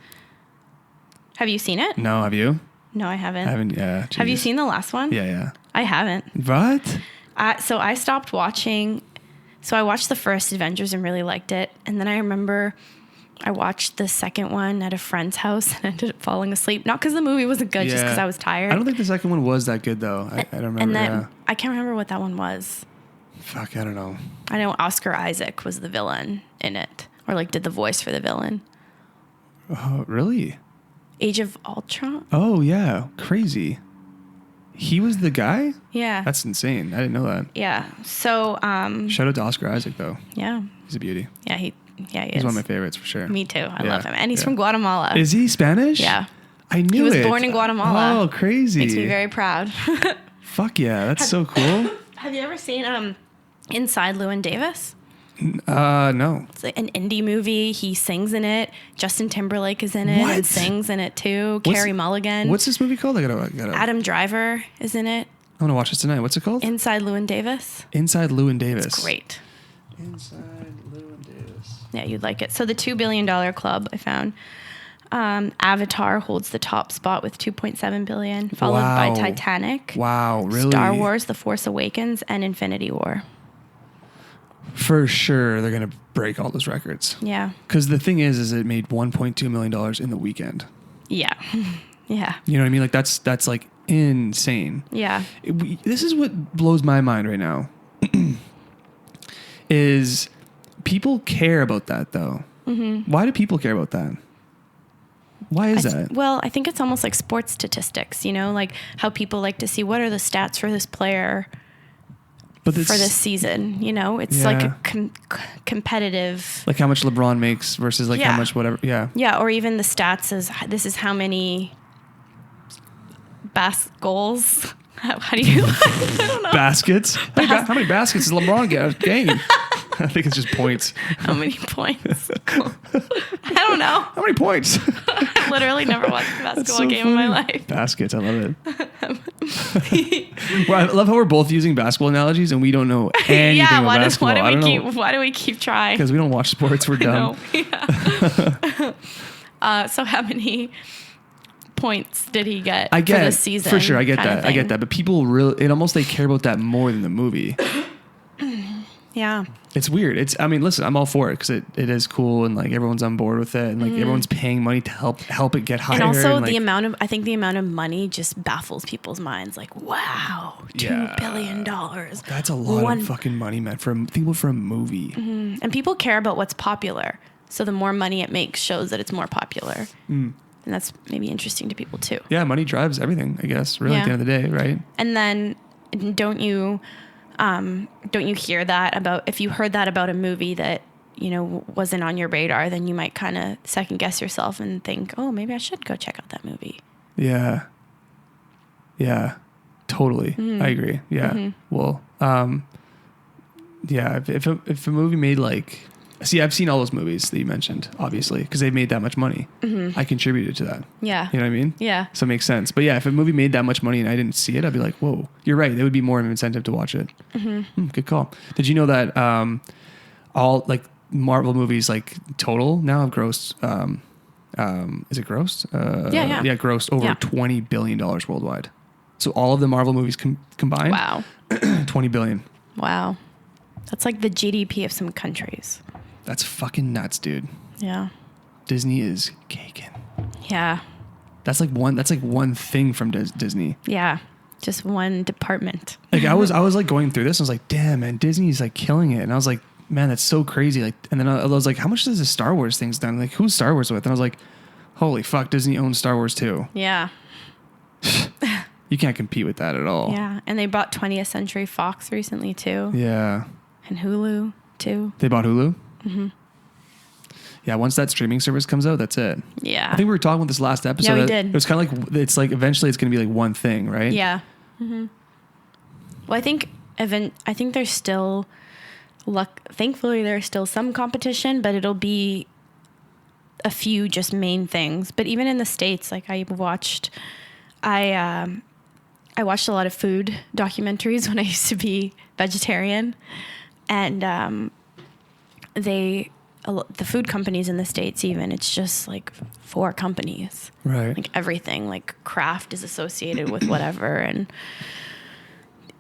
Have you seen it? No, have you? No, I haven't. I haven't, yeah. Have you Jesus. seen the last one? Yeah. I haven't. What? So I stopped watching. So I watched the first Avengers and really liked it. And then I remember I watched the second one at a friend's house and ended up falling asleep. Not because the movie wasn't good, just because I was tired. I don't think the second one was that good, though. I don't remember. And then I can't remember what that one was. Fuck, I don't know. I know Oscar Isaac was the villain in it. Or like did the voice for the villain. Oh, really? Age of Ultron? Oh, yeah. Crazy. He was the guy? Yeah. That's insane. I didn't know that. Yeah. So, shout out to Oscar Isaac, though. yeah. He's a beauty. Yeah, he is. He's one of my favorites, for sure. Me too. I love him. And he's from Guatemala. Is he Spanish? Yeah. I knew He was it. born in Guatemala. Oh, crazy. Makes me very proud. Fuck yeah. That's so cool. Have you ever seen Inside Llewyn Davis? No. It's like an indie movie. He sings in it. Justin Timberlake is in it What? and sings in it too. Carey Mulligan. What's this movie called? I gotta. Adam Driver is in it. I want to watch this tonight. What's it called? Inside Llewyn Davis. Inside Llewyn Davis. It's great. Inside Llewyn Davis. Yeah, you'd like it. So the $2 billion club I found. Avatar holds the top spot with 2.7 billion, followed by Titanic. Wow, really? Star Wars, The Force Awakens, and Infinity War. For sure, they're gonna break all those records. Yeah. Because the thing is it made $1.2 million in the weekend. Yeah. Yeah. You know what I mean? Like that's like insane. Yeah. This is what blows my mind right now. Is people care about that though? Mm-hmm. Why do people care about that? Why is that? Well, I think it's almost like sports statistics, you know, like how people like to see what are the stats for this player for this season, you know? It's like a competitive... Like how much LeBron makes versus like how much whatever, yeah. Yeah, or even the stats is this is how many goals... How do you... I don't know. Baskets? How many baskets does LeBron get a game? I think it's just points. How many points? I don't know. How many points? I literally never watched a basketball game in my life. Baskets, I love it. Well, I love how we're both using basketball analogies and we don't know anything about basketball. Why do we keep trying? Because we don't watch sports. We're dumb. Yeah. So how many points did he get for this season? For sure, I get that. But people they care about that more than the movie. Yeah. It's weird. Listen, I'm all for it because it is cool and like everyone's on board with it and like everyone's paying money to help it get higher. And also the amount of money just baffles people's minds. Like, wow, $2 billion. That's a lot of fucking money, man. Think about for a movie. Mm-hmm. And people care about what's popular. So the more money it makes shows that it's more popular. And that's maybe interesting to people too. Yeah, money drives everything, I guess, really at the end of the day, right? And then don't you hear that if you heard that about a movie that, you know, wasn't on your radar, then you might kind of second guess yourself and think, oh, maybe I should go check out that movie. Yeah. Yeah, totally. I agree. Yeah. Mm-hmm. Well, yeah, if a movie made like, see, I've seen all those movies that you mentioned, obviously, because they've made that much money. I contributed to that. Yeah. You know what I mean? Yeah. So it makes sense. But yeah, if a movie made that much money and I didn't see it, I'd be like, whoa, you're right. There would be more of an incentive to watch it. Good call. Did you know that all like Marvel movies like total now have grossed, is it grossed? Yeah, grossed over $20 billion worldwide. So all of the Marvel movies combined. Wow. 20 billion. Wow. That's like the GDP of some countries. That's fucking nuts, dude. Yeah. Disney is caking. Yeah. That's like one thing from Disney. Yeah. Just one department. Like I was like going through this. I was like, damn, man, Disney's like killing it. And I was like, man, that's so crazy. Like, and then I was like, how much does the Star Wars thing's done? Like, who's Star Wars with? And I was like, holy fuck, Disney owns Star Wars too. Yeah. You can't compete with that at all. Yeah. And they bought 20th Century Fox recently too. Yeah. And Hulu too. They bought Hulu? Mm-hmm. Yeah, once that streaming service comes out, that's it. Yeah. I think we were talking about this last episode. Yeah, we did. It was kind of like, it's like eventually it's going to be like one thing, right? Yeah. Mm-hmm. Well, I think there's still thankfully there's still some competition, but it'll be a few just main things. But even in the States, like I watched a lot of food documentaries when I used to be vegetarian, and the food companies in the States, even, it's just like 4 companies. Right. Like everything, like Kraft is associated with whatever. And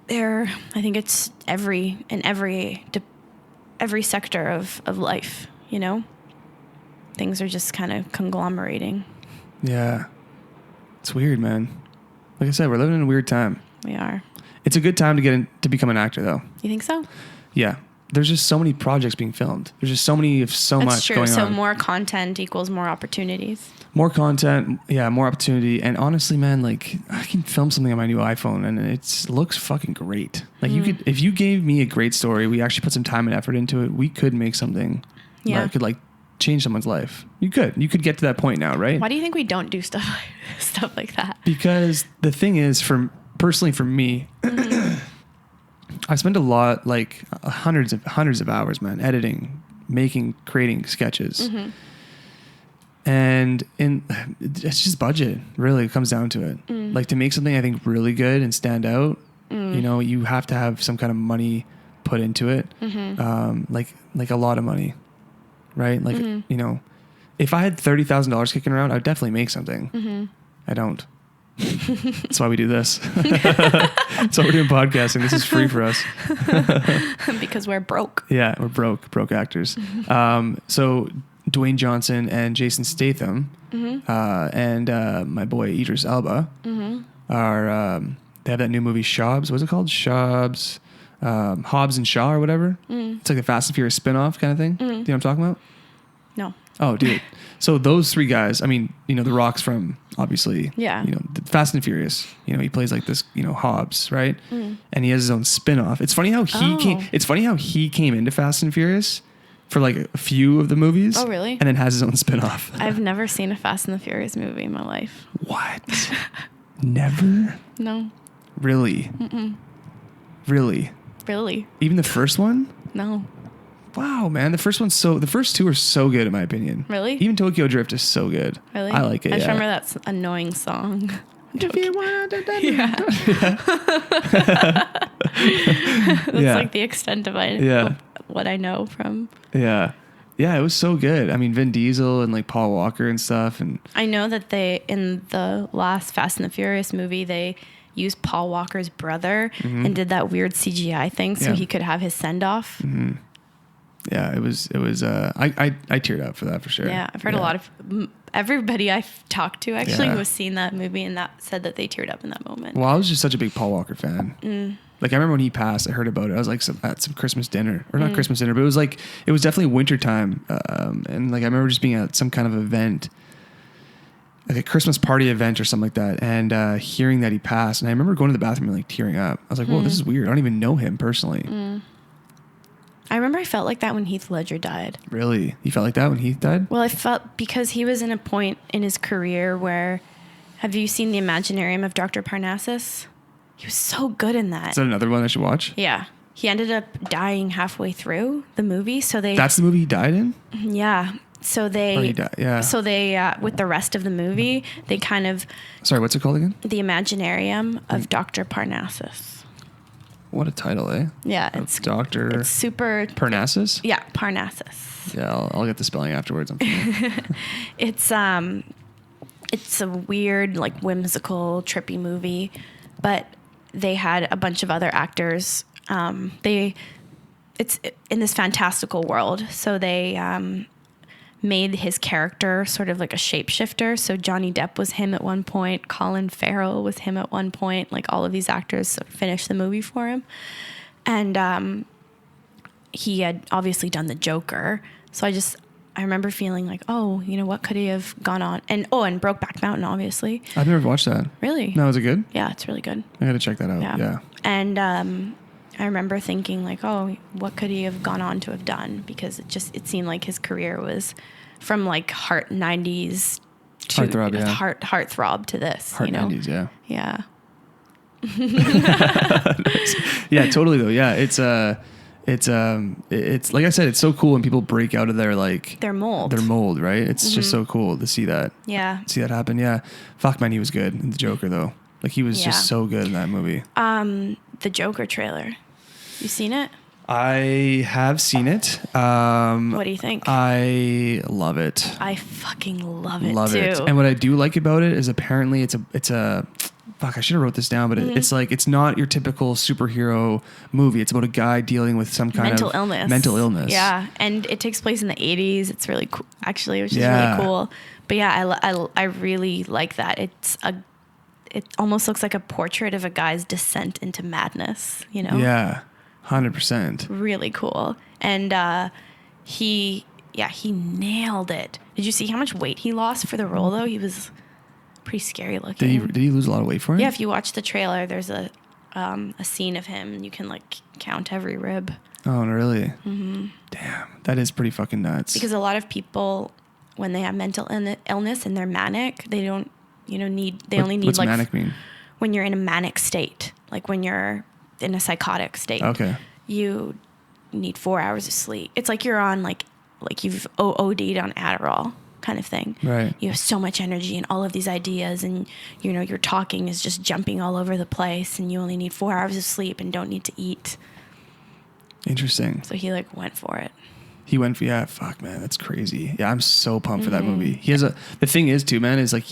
I think it's every sector of life, you know? Things are just kind of conglomerating. Yeah. It's weird, man. Like I said, we're living in a weird time. We are. It's a good time to become an actor, though. You think so? Yeah. There's just so many projects being filmed. There's just so much going on. So more content equals more opportunities. More content, yeah, more opportunity. And honestly, man, like I can film something on my new iPhone and it looks fucking great. Like if you gave me a great story, we actually put some time and effort into it, we could make something that could like change someone's life. You could get to that point now, right? Why do you think we don't do stuff like that? Because the thing is, personally for me, I spend a lot, like hundreds of hours, man, editing, creating sketches. Mm-hmm. And it's just budget, really. It comes down to it. Like to make something I think really good and stand out, you know, you have to have some kind of money put into it. Mm-hmm. Like a lot of money, right? Like, you know, if I had $30,000 kicking around, I'd definitely make something. Mm-hmm. I don't. That's why we do this. That's why we're doing podcasting. This is free for us. Because we're broke. Yeah, we're broke actors. So Dwayne Johnson and Jason Statham and my boy Idris Elba are they have that new movie Hobbs. What's it called? Hobbs and Shaw or whatever. It's like a Fast and Furious spinoff kind of thing. Do you know what I'm talking about? No. Oh, dude. So those 3 guys, I mean, you know, The Rock's from obviously, you know, Fast and Furious, you know, he plays like this, you know, Hobbs, right? And he has his own spin-off. It's funny how he came into Fast and Furious for like a few of the movies. Oh, really? And then has his own spin-off. I've never seen a Fast and the Furious movie in my life. What? Never? No. Really? Really? Really? Even the first one? No. Wow, man. The first 2 are so good in my opinion. Really? Even Tokyo Drift is so good. Really? I like it. I just remember that annoying song. If you want to, That's like the extent of what I know from. Yeah. Yeah, it was so good. I mean, Vin Diesel and like Paul Walker and stuff. And I know that in the last Fast and the Furious movie, they used Paul Walker's brother and did that weird CGI thing so he could have his send off. Mm-hmm. Yeah, it was. I teared up for that for sure. Yeah, I've heard a lot of everybody I've talked to actually who has seen that movie and that said that they teared up in that moment. Well, I was just such a big Paul Walker fan. Like I remember when he passed, I heard about it. I was like at some Christmas dinner, or not Christmas dinner, but it was definitely wintertime. And like I remember just being at some kind of event, like a Christmas party event or something like that, and hearing that he passed. And I remember going to the bathroom and like tearing up. I was like, whoa, this is weird. I don't even know him personally. I remember I felt like that when Heath Ledger died. Really? You felt like that when Heath died? Well, I felt because he was in a point in his career where, have you seen The Imaginarium of Dr. Parnassus? He was so good in that. Is that another one I should watch? Yeah. He ended up dying halfway through the movie. That's the movie he died in? Yeah. So they, with the rest of the movie, they kind of... Sorry, what's it called again? The Imaginarium of Dr. Parnassus. What a title, eh? Yeah, it's super Parnassus. Yeah, Parnassus. Yeah, I'll get the spelling afterwards. It's a weird, like whimsical, trippy movie, but they had a bunch of other actors. It's in this fantastical world, so they made his character sort of like a shapeshifter. So Johnny Depp was him at one point. Colin Farrell was him at one point. Like all of these actors sort of finished the movie for him. And he had obviously done the Joker. So I remember feeling like, oh, you know, what could he have gone on? And Brokeback Mountain, obviously. I've never watched that. Really? No, is it good? Yeah, it's really good. I got to check that out. Yeah. And I remember thinking like, oh, what could he have gone on to have done? Because it seemed like his career was from like heart 90s to heartthrob to this. Heart, you know? 90s, yeah. Yeah. Yeah, totally though. Yeah, it's like I said, it's so cool when people break out of their mold, right? It's just so cool to see that. Yeah. See that happen. Yeah. Fuck, man, he was good in the Joker though. Like he was just so good in that movie. The Joker trailer. You seen it? I have seen it. What do you think? I love it. I fucking love it too. And what I do like about it is apparently it's a fuck, I should have wrote this down, but it's like, it's not your typical superhero movie. It's about a guy dealing with some kind of mental illness. Yeah. And it takes place in the 80s. It's really cool, actually, which is really cool. But yeah, I really like that. It almost looks like a portrait of a guy's descent into madness, you know? Yeah. 100%. Really cool. And he nailed it. Did you see how much weight he lost for the role though? He was pretty scary looking. Did he lose a lot of weight for it? Yeah, if you watch the trailer, there's a scene of him and you can like count every rib. Oh, really? Mm-hmm. Damn, that is pretty fucking nuts. Because a lot of people, when they have mental illness and they're manic, they don't, you know, only need what's like manic mean? When you're in a manic state, like when you're in a psychotic state. Okay. You need 4 hours of sleep. It's like you're on like you've OD'd on Adderall kind of thing. Right. You have so much energy and all of these ideas and, you know, your talking is just jumping all over the place and you only need 4 hours of sleep and don't need to eat. Interesting. So he like went for it. He went for, yeah, fuck, man, that's crazy. Yeah, I'm so pumped for that movie. He has the thing is too, man, is like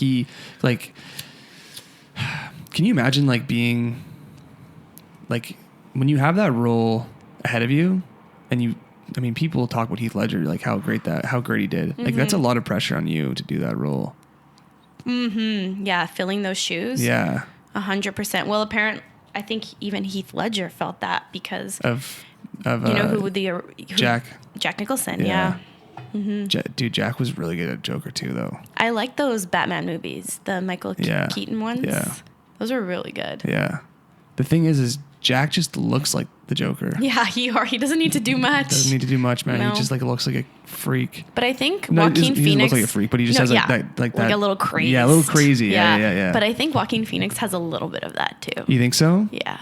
can you imagine like being like when you have that role ahead of you and people talk about Heath Ledger, like how great he did. Mm-hmm. Like that's a lot of pressure on you to do that role. Mm-hmm. Yeah. Filling those shoes. Yeah. 100%. Well, I think even Heath Ledger felt that because of you know who Jack Nicholson. Yeah. Mm-hmm. Dude, Jack was really good at Joker too, though. I like those Batman movies, the Michael Keaton ones. Yeah. Those are really good. Yeah. The thing is Jack just looks like the Joker. Yeah, he doesn't need to do much. Doesn't need to do much, man. No. He just like looks like a freak. But I think Joaquin Phoenix he looks like a freak, but he just has like a little crazy. Yeah, a little crazy. Yeah. But I think Joaquin Phoenix has a little bit of that too. You think so? Yeah.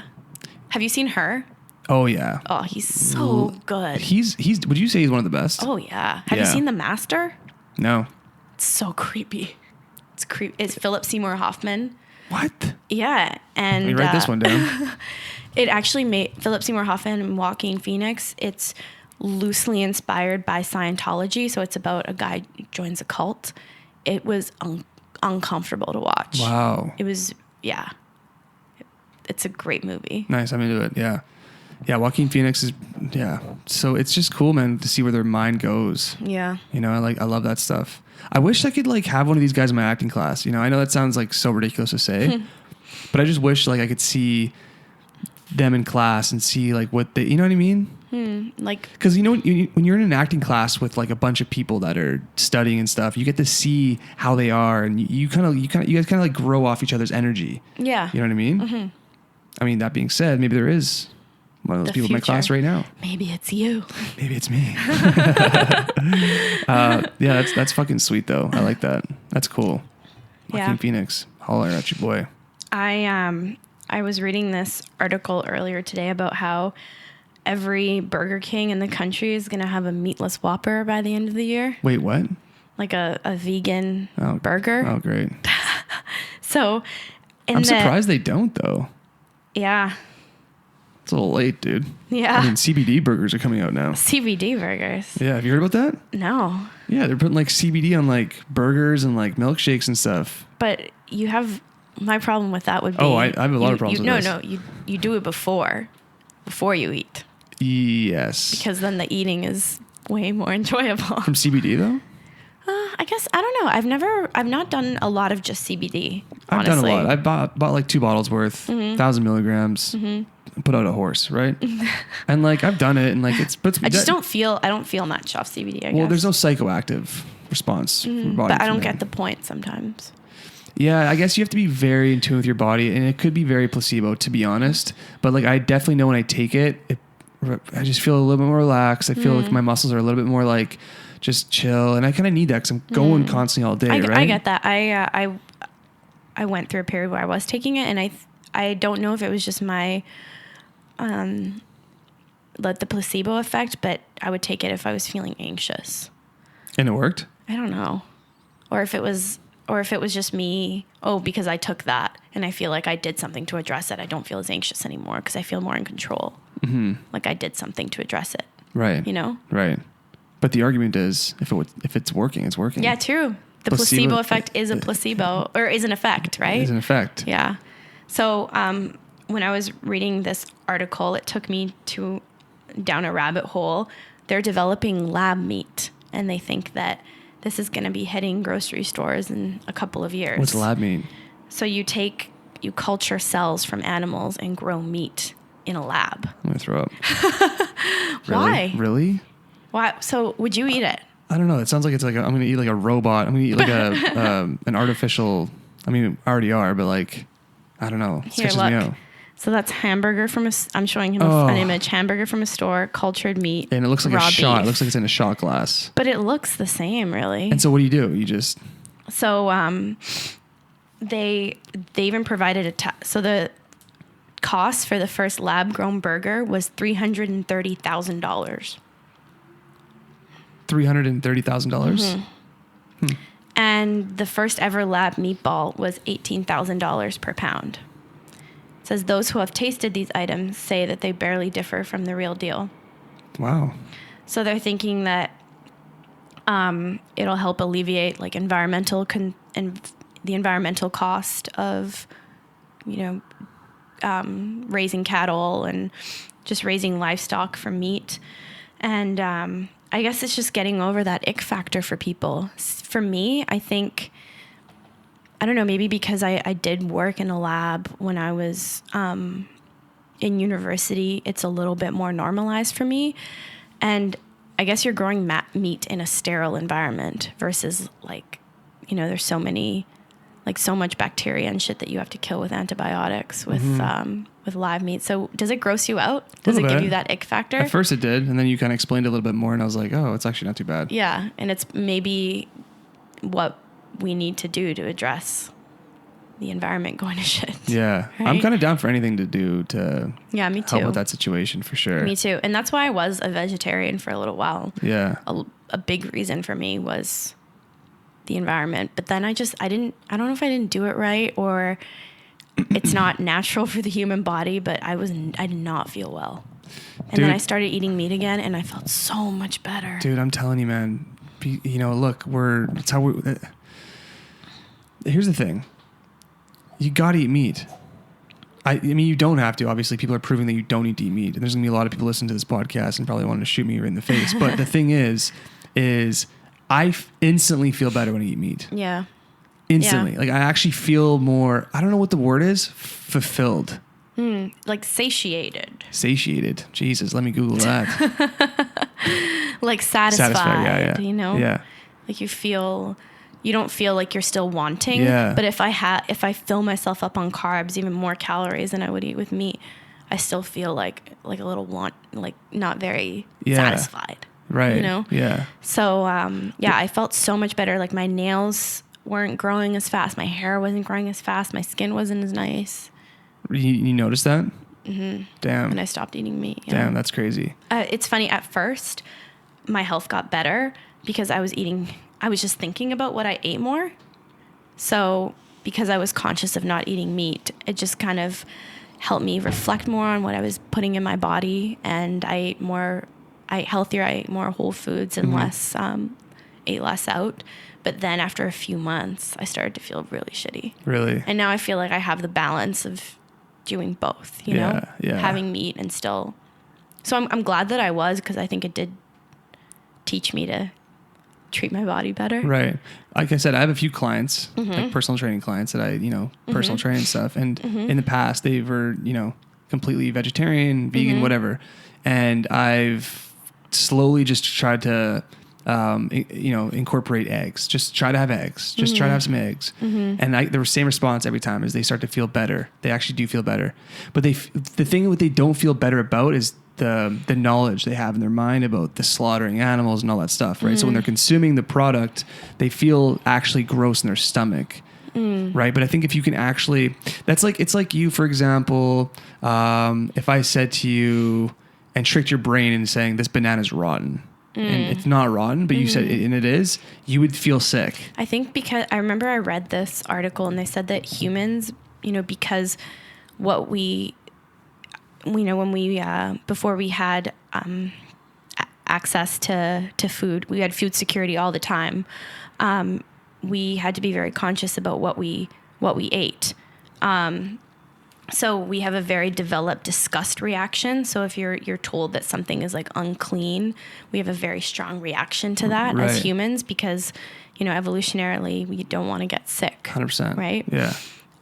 Have you seen Her? Oh yeah. Oh, he's so good. He's. Would you say he's one of the best? Oh yeah. Have you seen The Master? No. It's so creepy. It's creepy. It's Philip Seymour Hoffman. What? Yeah, and let me write this one down. It actually made Philip Seymour Hoffman and Joaquin Phoenix. It's loosely inspired by Scientology, so it's about a guy who joins a cult. It was uncomfortable to watch. Wow. It was, yeah. It's a great movie. Nice, I'm into it. Yeah. Yeah, Joaquin Phoenix is, yeah. So it's just cool, man, to see where their mind goes. Yeah. You know, I love that stuff. I wish I could like have one of these guys in my acting class. You know, I know that sounds like so ridiculous to say, but I just wish like I could see them in class and see like what they, you know what I mean? Like, because you know when you're in an acting class with like a bunch of people that are studying and stuff, you get to see how they are, and you guys kind of like grow off each other's energy. Yeah. You know what I mean? Mm-hmm. I mean, that being said, maybe there is one of those people in my class right now. Maybe it's you. Maybe it's me. Yeah, that's fucking sweet though. I like that. That's cool. Joaquin Phoenix, holler at your boy. I was reading this article earlier today about how every Burger King in the country is going to have a meatless Whopper by the end of the year. Wait, what? Like a vegan burger. Oh, great. So, I'm surprised they don't though. Yeah. It's a little late, dude. Yeah. I mean, CBD burgers are coming out now. CBD burgers? Yeah. Have you heard about that? No. Yeah. They're putting like CBD on like burgers and like milkshakes and stuff. But you have, my problem with that would be. Oh, I have a lot of problems with this. No, you do it before you eat. Yes. Because then the eating is way more enjoyable. From CBD though? I guess, I don't know. I've not done a lot of just CBD. I've honestly. done a lot. I bought like 2 bottles worth, 1,000 milligrams, put out a horse, right? And like, I've done it and like, I don't feel much off CBD, I guess. Well, there's no psychoactive response from your body. But I don't get the point sometimes. Yeah, I guess you have to be very in tune with your body, and it could be very placebo, to be honest. But like, I definitely know when I take it, I just feel a little bit more relaxed. I feel like my muscles are a little bit more like just chill, and I kind of need that because I'm going constantly all day, right? I get that. I went through a period where I was taking it, and I don't know if it was just my the placebo effect, but I would take it if I was feeling anxious. And it worked? I don't know, or if it was just me. Oh, because I took that and I feel like I did something to address it. I don't feel as anxious anymore because I feel more in control. Mm-hmm. Like I did something to address it. Right. You know? Right. But the argument is if it's working, it's working. Yeah, true. The placebo effect is a placebo or is an effect, right? It is an effect. Yeah. So when I was reading this article, it took me down a rabbit hole. They're developing lab meat, and they think that this is going to be hitting grocery stores in a couple of years. What's lab meat? So you culture cells from animals and grow meat in a lab. I'm going to throw up. Why? Really? Why? So would you eat it? I don't know. It sounds like it's like I'm going to eat like a robot. I'm going to eat like an artificial. I mean, I already are, but like, I don't know. It sketches me out. So that's hamburger from I'm showing him an image. Hamburger from a store, cultured meat. And it looks like a shot. Beef. It looks like it's in a shot glass. But it looks the same, really. And so what do? You just... So they even provided so the cost for the first lab-grown burger was $330,000. $330,000? And the first ever lab meatball was $18,000 per pound. It says those who have tasted these items say that they barely differ from the real deal. Wow. So they're thinking that it'll help alleviate like environmental and the environmental cost of, raising cattle and just raising livestock for meat. And I guess it's just getting over that ick factor for people. For me, I think, I don't know, maybe because I did work in a lab when I was in university, it's a little bit more normalized for me. And I guess you're growing meat in a sterile environment versus like, there's so much bacteria and shit that you have to kill with antibiotics with live meat. So does it gross you out? Does it give you that ick factor? At first it did. And then you kind of explained it a little bit more and I was like, oh, it's actually not too bad. Yeah. And it's maybe what we need to do to address the environment going to shit. Yeah. Right? I'm kind of down for anything to do to me too. help with that situation for sure. Me too. And that's why I was a vegetarian for a little while. Yeah. A big reason for me was the environment. But then I don't know if I didn't do it right or it's not natural for the human body, but I did not feel well. And then I started eating meat again and I felt so much better. Dude, I'm telling you, man, look, here's the thing. You gotta eat meat. I mean, you don't have to. Obviously, people are proving that you don't need to eat meat. And there's gonna be a lot of people listening to this podcast and probably wanting to shoot me right in the face. But the thing is I instantly feel better when I eat meat. Yeah. Instantly. Yeah. Like I actually feel more, I don't know what the word is, fulfilled. Like satiated. Satiated. Jesus, let me Google that. Like satisfied. Yeah. Yeah. Like you don't feel like you're still wanting. Yeah. But if I fill myself up on carbs, even more calories than I would eat with meat, I still feel like a little like not very satisfied. Right. Yeah. So, I felt so much better. Like my nails weren't growing as fast. My hair wasn't growing as fast. My skin wasn't as nice. You noticed that? Mm-hmm. Damn. And I stopped eating meat. Yeah. Damn, that's crazy. It's funny. At first, my health got better because I was just thinking about what I ate more. So because I was conscious of not eating meat, it just kind of helped me reflect more on what I was putting in my body. And I ate healthier. I ate more whole foods and ate less out. But then after a few months, I started to feel really shitty. Really? And now I feel like I have the balance of doing both, having meat and still. So I'm glad that I was, because I think it did teach me to treat my body better. Right. Like I said, I have a few clients, Mm-hmm. like personal training clients that I, personal training stuff. And in the past, they were, completely vegetarian, vegan, whatever. And I've slowly just tried to, incorporate eggs. Just try to have eggs. Just try to have some eggs. And the same response every time is they start to feel better. They actually do feel better. But the thing what they don't feel better about is the knowledge they have in their mind about the slaughtering animals and all that stuff, right? So when they're consuming the product, they feel actually gross in their stomach, right? But I think if you can actually, it's like you, for example, if I said to you and tricked your brain into saying this banana's rotten, and it's not rotten, but you said and it is, you would feel sick. I think because I remember I read this article and they said that humans, because what we when we before we had access to food, we had food security all the time. We had to be very conscious about what we ate. So we have a very developed disgust reaction. So if you're told that something is like unclean, we have a very strong reaction to that as humans because, evolutionarily we don't want to get sick. 100%. Right? Yeah.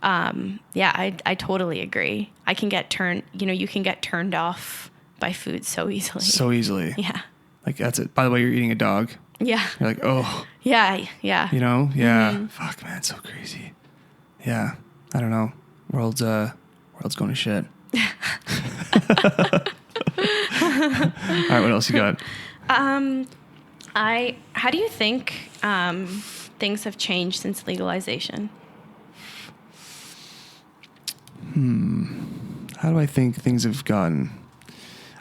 I totally agree. I can get you can get turned off by food so easily. So easily. Yeah. Like that's it. By the way, you're eating a dog. Yeah. You're like, oh. Yeah. Yeah. Yeah. Fuck, man, it's so crazy. Yeah. I don't know. World's going to shit. All right, what else you got? How do you think things have changed since legalization? How do I think things have gotten?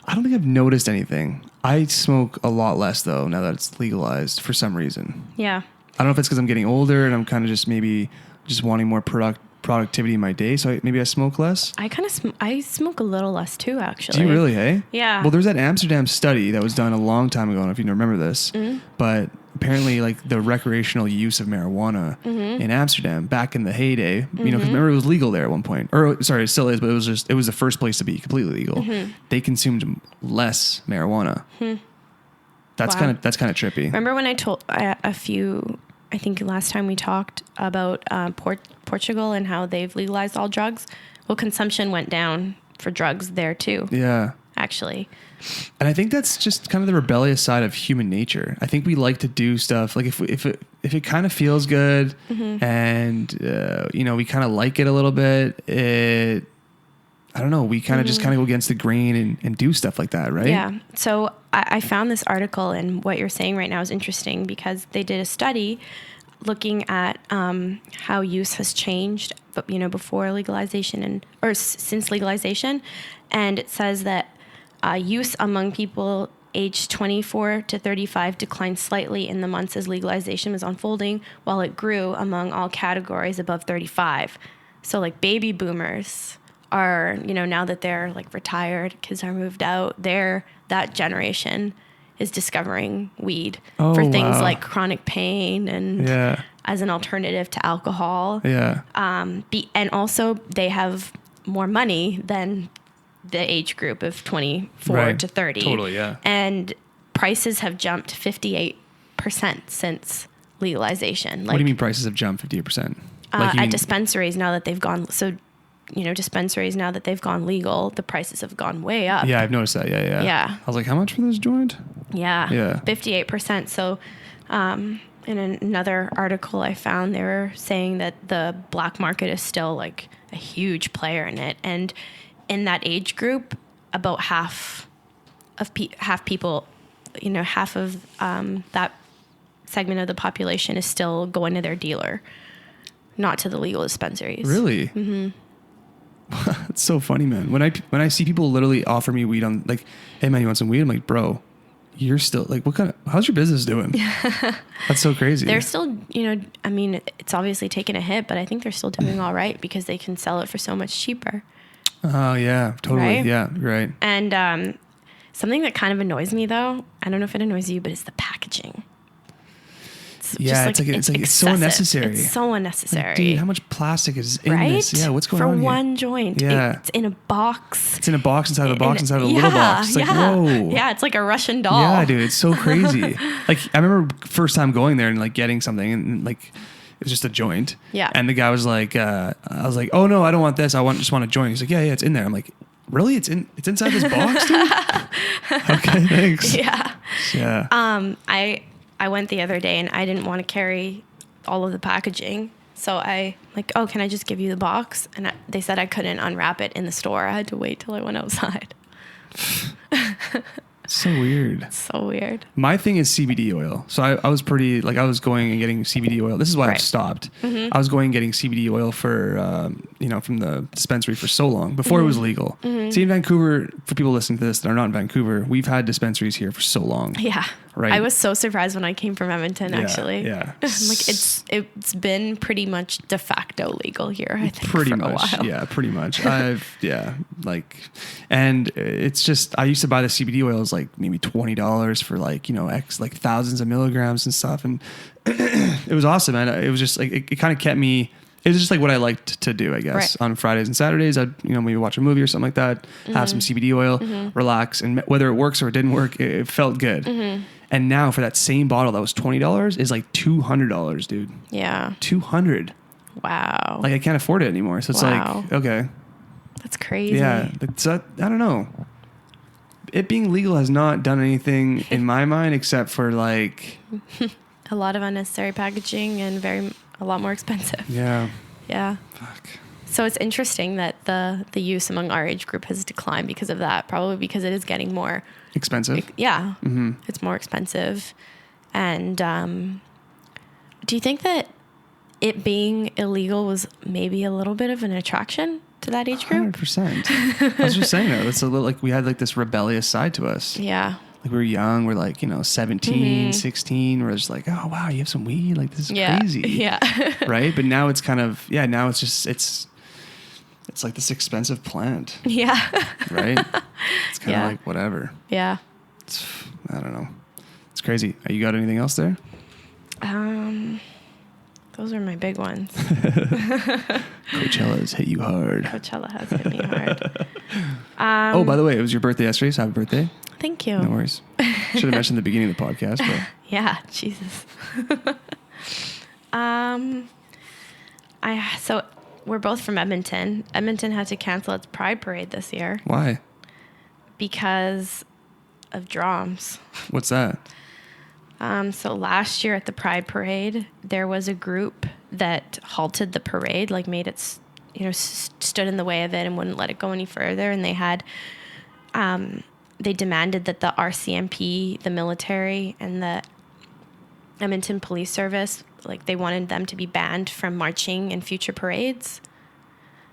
I don't think I've noticed anything. I smoke a lot less though now that it's legalized for some reason. Yeah. I don't know if it's because I'm getting older and I'm kind of just maybe just wanting more productivity in my day, so maybe I smoke less. I smoke a little less too, actually. Do you really, hey? Yeah. Well, there's that Amsterdam study that was done a long time ago. I don't know if you remember this, but apparently like the recreational use of marijuana in Amsterdam back in the heyday, because remember it was legal there at one point, or sorry, it still is, but it was the first place to be completely legal. They consumed less marijuana. That's kind of trippy. Remember when I told I think last time we talked about Portugal and how they've legalized all drugs? Well, consumption went down for drugs there too. Yeah. Actually. And I think that's just kind of the rebellious side of human nature. I think we like to do stuff like if it kind of feels good and we kind of like it a little bit, I don't know, we kind of just kind of go against the grain and do stuff like that, right? Yeah. So I found this article, and what you're saying right now is interesting because they did a study looking at how use has changed, but before legalization or since legalization, and it says that use among people aged 24 to 35 declined slightly in the months as legalization was unfolding, while it grew among all categories above 35. So like baby boomers are, now that they're like retired, kids are moved out, that generation is discovering weed for things like chronic pain and as an alternative to alcohol. Yeah. And also they have more money than the age group of 24 to 30. Totally, yeah. And prices have jumped 58% since legalization. What do you mean prices have jumped 58%? At dispensaries now that they've gone, dispensaries now that they've gone legal, the prices have gone way up. Yeah, I've noticed that. Yeah. Yeah. I was like, how much for this joint? Yeah. 58%. So, in another article I found, they were saying that the black market is still like a huge player in it. And in that age group, about half people, half of that segment of the population is still going to their dealer, not to the legal dispensaries. Really? Mm-hmm. That's so funny, man. When I see people literally offer me weed on like, hey man, you want some weed? I'm like, bro, you're still like, how's your business doing? That's so crazy. They're still, it's obviously taken a hit, but I think they're still doing all right because they can sell it for so much cheaper. Oh yeah, totally. Right? Yeah, right. And something that kind of annoys me though, I don't know if it annoys you, but it's the packaging. It's It's Yeah, just it's so excessive. unnecessary. It's so unnecessary. Like, dude, how much plastic is in right? this? Yeah, what's going for on here? one joint? Yeah. It's in a box. It's in a box inside of a box inside of a little box. It's like, whoa. Yeah, it's like a Russian doll. Yeah, dude, it's so crazy. Like, I remember first time going there and like getting something and like it was just a joint. Yeah. And the guy was like, I was like, oh no, I don't want this. Just want a joint. He's like, yeah, it's in there. I'm like, really? It's inside this box, dude? Okay, thanks. Yeah. Yeah. I went the other day and I didn't want to carry all of the packaging. So I like, oh, can I just give you the box? And they said I couldn't unwrap it in the store. I had to wait till I went outside. So weird. So weird. My thing is CBD oil. So I was pretty, like I was going and getting CBD oil. This is why I've stopped. I was going and getting CBD oil for, from the dispensary for so long before it was legal. See, in Vancouver, for people listening to this that are not in Vancouver, we've had dispensaries here for so long. Yeah. Right. I was so surprised when I came from Edmonton, actually. Yeah. I'm like, it's been pretty much de facto legal here, I think, pretty for much. a while. Yeah, pretty much. And it's just, I used to buy the CBD oils like maybe $20 for like thousands of milligrams and stuff. And it was awesome. And it was just like, it kind of kept me, it was just like what I liked to do, I guess. Right. On Fridays and Saturdays, I'd, maybe watch a movie or something like that, have some CBD oil, relax. And whether it works or it didn't work, it felt good. And now for that same bottle that was $20 is like $200, dude. Yeah. $200. Wow. Like I can't afford it anymore. So it's like, okay. That's crazy. Yeah. I don't know. It being legal has not done anything in my mind except for like a lot of unnecessary packaging and a lot more expensive. Yeah. Yeah. Fuck. So it's interesting that the use among our age group has declined because of that, probably because it is getting more expensive. Yeah. It's more expensive. And do you think that it being illegal was maybe a little bit of an attraction to that age group? 100%. I was just saying that. It's a little like we had like this rebellious side to us. Yeah. Like we were young. We're like, 17, 16. We're just like, oh, wow, you have some weed? Like this is crazy. Yeah. Right? But now it's kind of, now it's just, it's like this plant. Yeah. Right? It's kind of like whatever. Yeah. I don't know. It's crazy. You got anything else there? Those are my big ones. Coachella has hit you hard. Coachella has hit me hard. Oh, by the way, it was your birthday yesterday, so happy birthday. Thank you. No worries. Should have mentioned the beginning of the podcast. But. Yeah, Jesus. So we're both from Edmonton. Edmonton had to cancel its Pride Parade this year. Why? Because of drums. What's that? So last year at the Pride Parade, there was a group that halted the parade, like made it, stood in the way of it and wouldn't let it go any further. And they had, they demanded that the RCMP, the military, and the Edmonton Police Service, like they wanted them to be banned from marching in future parades.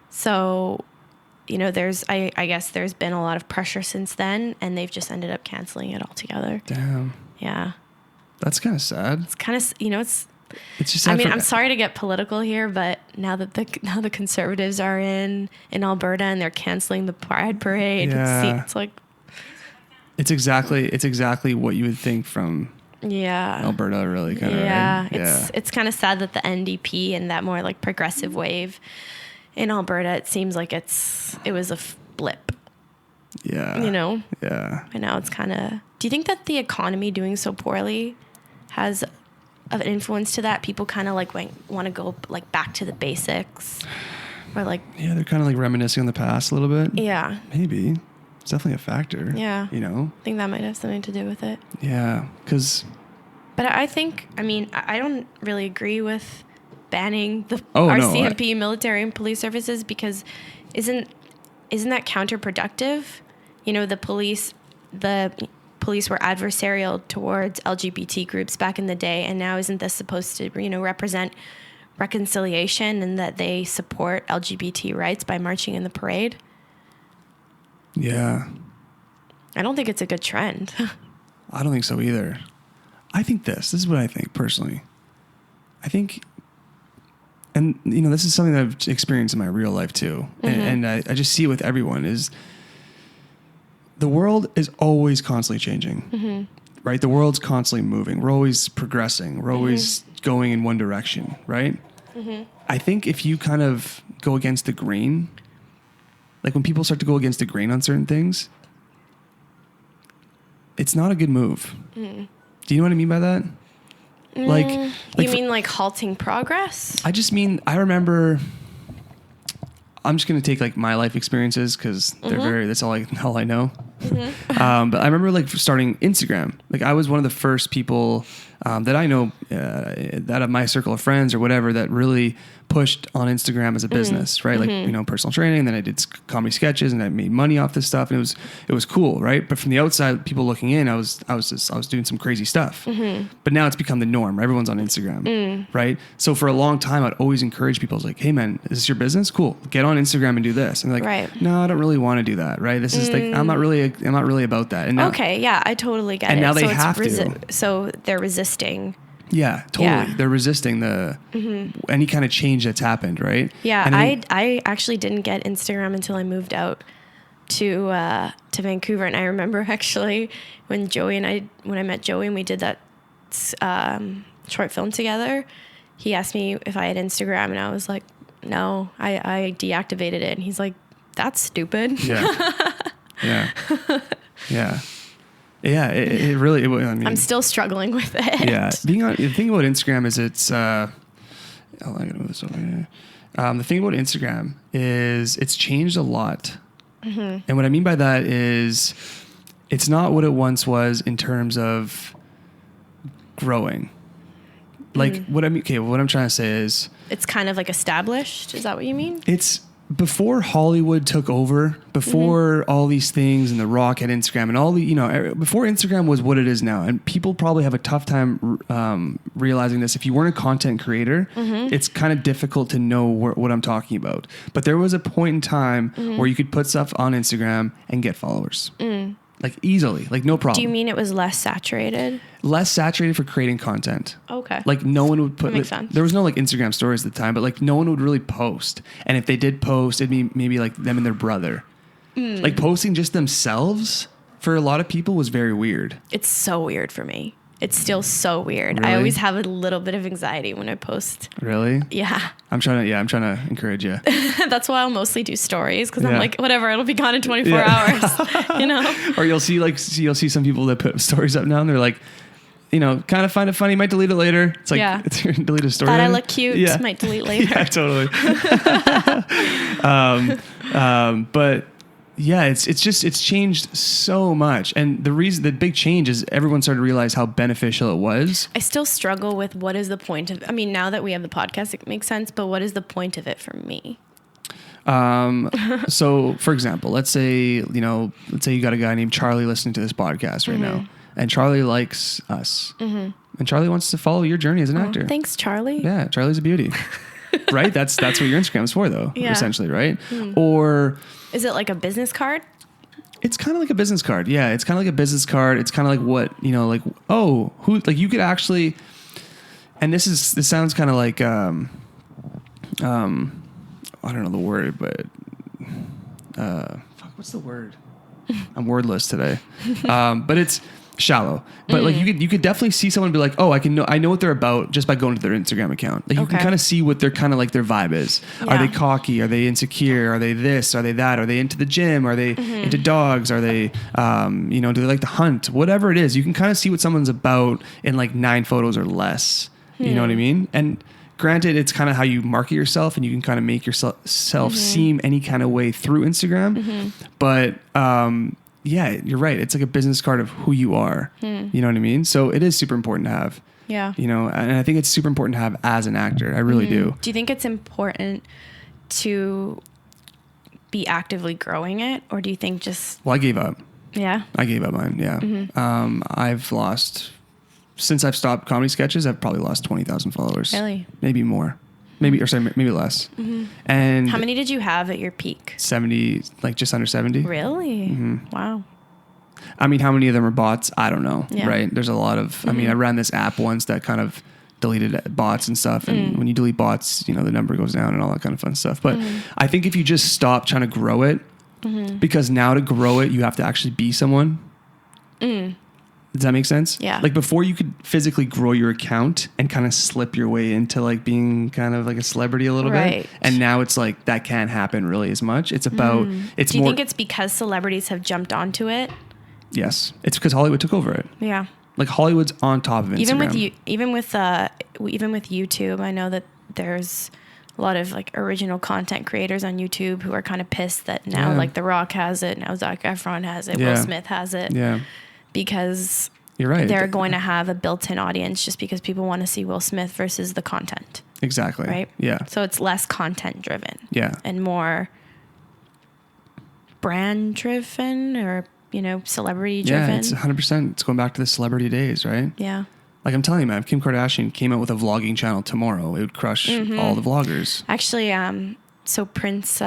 So, I guess there's been a lot of pressure since then, and they've just ended up canceling it altogether. Damn. Yeah. That's kind of sad. It's kind of, it's just sad. I mean, I'm sorry to get political here, but now that the Conservatives are in Alberta and they're canceling the Pride Parade, it's like it's exactly what you would think from Alberta, really, kind of. Yeah, right? It's kind of sad that the NDP and that more like progressive wave in Alberta, it seems like it was a blip. Yeah. Yeah. And now it's kind of. Do you think that the economy doing so poorly has an influence to that? People kind of like want to go like back to the basics, or like they're kind of like reminiscing on the past a little bit. Yeah, maybe it's definitely a factor. Yeah, I think that might have something to do with it. Yeah, but I think I don't really agree with banning the RCMP military and police services because isn't that counterproductive? The police were adversarial towards LGBT groups back in the day, and now isn't this supposed to, represent reconciliation and that they support LGBT rights by marching in the parade? Yeah. I don't think it's a good trend. I don't think so either. I think this is what I think personally. I think, and this is something that I've experienced in my real life too. And I just see it with everyone is the world is always constantly changing, right? The world's constantly moving. We're always progressing. We're always going in one direction, right? I think if you kind of go against the grain, like when people start to go against the grain on certain things, it's not a good move. Do you know what I mean by that? Like you mean like halting progress? I just mean, I remember, I'm just going to take like my life experiences because they're that's all I know. But I remember like starting Instagram. Like I was one of the first people that I know that of my circle of friends or whatever that really pushed on Instagram as a business, right? Like, you know, personal training, and then I did comedy sketches and I made money off this stuff, and it was cool, right? But from the outside, people looking in, I was doing some crazy stuff. But now it's become the norm. Everyone's on Instagram, right? So for a long time, I'd always encourage people. I was like, hey man, is this your business? Cool. Get on Instagram and do this. And they're like, no, I don't really want to do that, right? This is like, I'm not really about that. And now, okay, yeah, I totally get it. And now they have to. So they're resisting. Yeah, totally. Yeah. They're resisting the any kind of change that's happened, right? Yeah, and I actually didn't get Instagram until I moved out to Vancouver, and I remember actually when I met Joey and we did that short film together. He asked me if I had Instagram, and I was like, no, I deactivated it, and he's like, that's stupid. Yeah, yeah, yeah. Yeah, it really. I mean, I'm still struggling with it. Yeah, the thing about Instagram is it's. I'm gonna move this over here. The thing about Instagram is it's changed a lot, and what I mean by that is it's not what it once was in terms of growing. Like what I mean. Okay, what I'm trying to say is it's kind of like established. Is that what you mean? It's. Before Hollywood took over, before all these things and The Rock had Instagram and all the, you know, before Instagram was what it is now, and people probably have a tough time realizing this. If you weren't a content creator, it's kind of difficult to know what I'm talking about. But there was a point in time where you could put stuff on Instagram and get followers. Like easily, like no problem. Do you mean it was less saturated? Less saturated for creating content. Okay. Like no one would put. That makes sense. There was no like Instagram stories at the time, but like no one would really post. And if they did post, it'd be maybe like them and their brother. Like posting just themselves for a lot of people was very weird. It's so weird for me. It's still so weird. Really? I always have a little bit of anxiety when I post. Really? Yeah. I'm trying to encourage you. That's why I'll mostly do stories because I'm like, whatever, it'll be gone in 24 hours, you know? Or you'll see some people that put stories up now and they're like, you know, kind of find it funny, might delete it later. It's like, it's delete a story. Thought I look cute, might delete later. Yeah, totally. But yeah, it's changed so much. And the big change is everyone started to realize how beneficial it was. I still struggle with what is the point of, I mean, now that we have the podcast, it makes sense, but what is the point of it for me? So for example, let's say you got a guy named Charlie listening to this podcast right now, and Charlie likes us, and Charlie wants to follow your journey as an actor. Thanks, Charlie. Yeah. Charlie's a beauty, right? That's what your Instagram is for though, essentially. Right. Or is it like a business card? It's kind of like a business card. Yeah. It's kind of like a business card. It's kind of like what, you know, like, oh, who, like you could actually, and this sounds kind of like, I don't know the word, but, what's the word? I'm wordless today. But it's shallow. But like you could definitely see someone be like, oh, I know what they're about just by going to their Instagram account. Like you can kind of see what their kind of like their vibe is. Yeah. Are they cocky? Are they insecure? Are they this? Are they that? Are they into the gym? Are they into dogs? Are they, do they like to hunt? Whatever it is, you can kind of see what someone's about in like 9 photos or less. You know what I mean? And granted, it's kind of how you market yourself, and you can kind of make yourself seem any kind of way through Instagram. But yeah, you're right. It's like a business card of who you are. You know what I mean? So it is super important to have. Yeah. You know, and I think it's super important to have as an actor. I really do. Do you think it's important to be actively growing it, or do you think just... Well, I gave up. Yeah? I gave up mine, yeah. I've lost... Since I've stopped comedy sketches, I've probably lost 20,000 followers. Really? Maybe more. Maybe less. And how many did you have at your peak? 70, like just under 70. Really? Wow. I mean, how many of them are bots? I don't know. Yeah. Right? There's a lot of, I mean, I ran this app once that kind of deleted bots and stuff. And when you delete bots, you know, the number goes down and all that kind of fun stuff. But I think if you just stop trying to grow it, because now to grow it, you have to actually be someone. Does that make sense? Yeah. Like before you could physically grow your account and kind of slip your way into like being kind of like a celebrity a little bit. And now it's like that can't happen really as much. It's about, it's Do you more. think it's because celebrities have jumped onto it? Yes. It's because Hollywood took over it. Yeah. Like Hollywood's on top of Instagram. Even with YouTube, I know that there's a lot of like original content creators on YouTube who are kind of pissed that now like The Rock has it, now Zac Efron has it, Will Smith has it. Yeah. Because you're right. They're going to have a built-in audience just because people want to see Will Smith versus the content. Exactly. Right? Yeah. So it's less content driven. Yeah. And more brand driven or, celebrity driven. Yeah, it's 100%. It's going back to the celebrity days, right? Yeah. Like I'm telling you, man, if Kim Kardashian came out with a vlogging channel tomorrow, it would crush all the vloggers. Actually, so Prince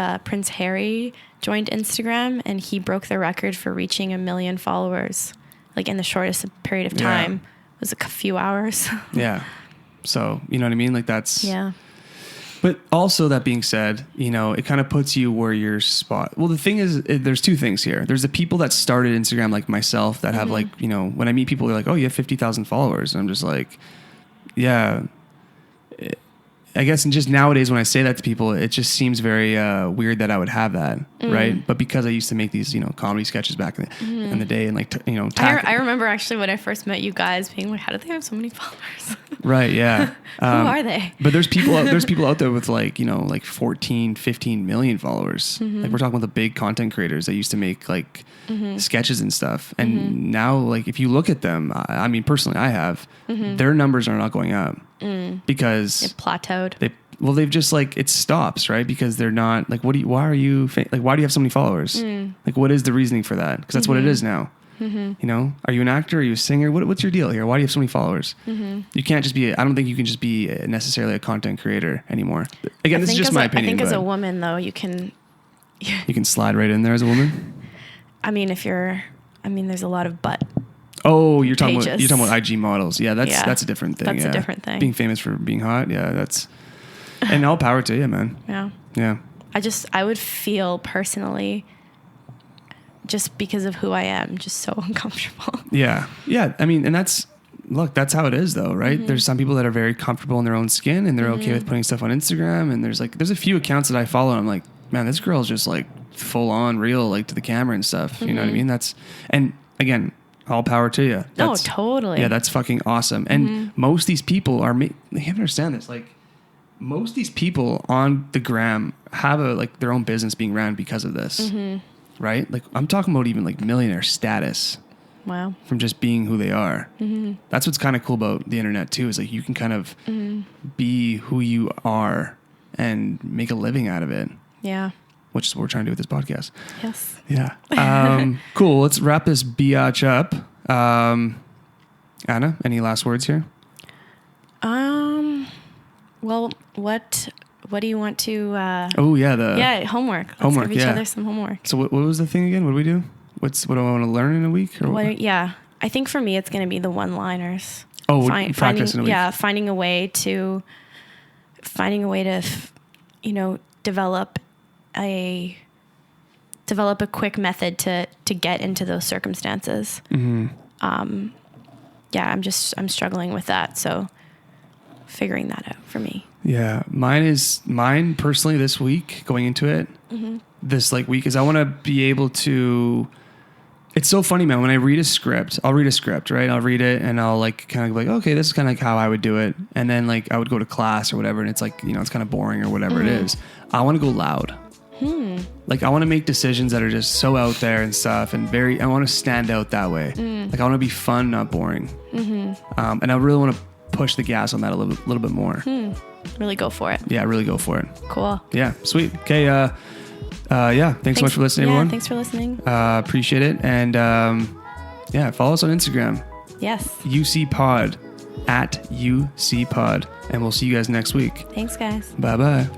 Harry joined Instagram and he broke the record for reaching 1 million followers, like in the shortest period of time. It was a few hours. Yeah. So, you know what I mean? Like that's... Yeah. But also that being said, it kind of puts you where your spot. Well, the thing is, there's two things here. There's the people that started Instagram like myself that have like, when I meet people, they're like, oh, you have 50,000 followers. And I'm just like, yeah. I guess, and just nowadays when I say that to people, it just seems very weird that I would have that, right? But because I used to make these, comedy sketches back in the day, and like, I remember actually when I first met you guys being like, how do they have so many followers? Right, yeah. Who are they? But there's people out there with like, like 14, 15 million followers. Like we're talking about the big content creators that used to make like sketches and stuff. And now, like, if you look at them, I mean, personally, I have, their numbers are not going up. Because it plateaued. They've just like, it stops, right? Because they're not like, why do you have so many followers? Like, what is the reasoning for that? Because that's what it is now. Are you an actor? Are you a singer? What's your deal here? Why do you have so many followers? You can't just be, I don't think you can just be necessarily a content creator anymore. Again, this is just my opinion. I think as a woman though, you can slide right in there as a woman. I mean, there's a lot of butt. Oh, you're talking about IG models. Yeah, that's a different thing. That's a different thing. Being famous for being hot. Yeah, that's, and all power to you, man. Yeah. Yeah. I would feel personally, just because of who I am, just so uncomfortable. Yeah. Yeah. I mean, and that's how it is though, right? There's some people that are very comfortable in their own skin and they're okay with putting stuff on Instagram. And there's a few accounts that I follow and I'm like, man, this girl's just like full on real, like to the camera and stuff. You know what I mean? And again, all power to you. No, totally. Yeah, that's fucking awesome. And most of these people are, you have to understand this, like most of these people on the gram have their own business being ran because of this, right? Like I'm talking about even like millionaire status. Wow. From just being who they are. That's what's kind of cool about the internet too, is like you can kind of be who you are and make a living out of it. Yeah. Which is what we're trying to do with this podcast. Yes. Yeah. Cool. Let's wrap this biatch up. Anna, any last words here? Well, what do you want to? Homework. Let's give each other some homework. So what was the thing again? What do we do? What do I want to learn in a week? Or I think for me it's going to be the one-liners. Oh, practice in a week. Yeah, finding a way to, develop a quick method to get into those circumstances. I'm struggling with that. So figuring that out for me. Yeah. Mine personally this week going into it, this week is I want to be able to, it's so funny, man. When I read a script, I'll read a script, right? I'll read it and I'll kind of okay, this is kind of how I would do it. And then I would go to class or whatever. And it's it's kind of boring or whatever it is. I want to go loud. I want to make decisions that are just so out there and stuff and I want to stand out that way. I want to be fun, not boring. And I really want to push the gas on that a little bit more. Really go for it. Yeah, really go for it. Cool. Yeah, sweet. Okay. Thanks so much for listening, everyone. Thanks for listening. Appreciate it. And follow us on Instagram. Yes. UCPod @UCPod. And we'll see you guys next week. Thanks, guys. Bye-bye.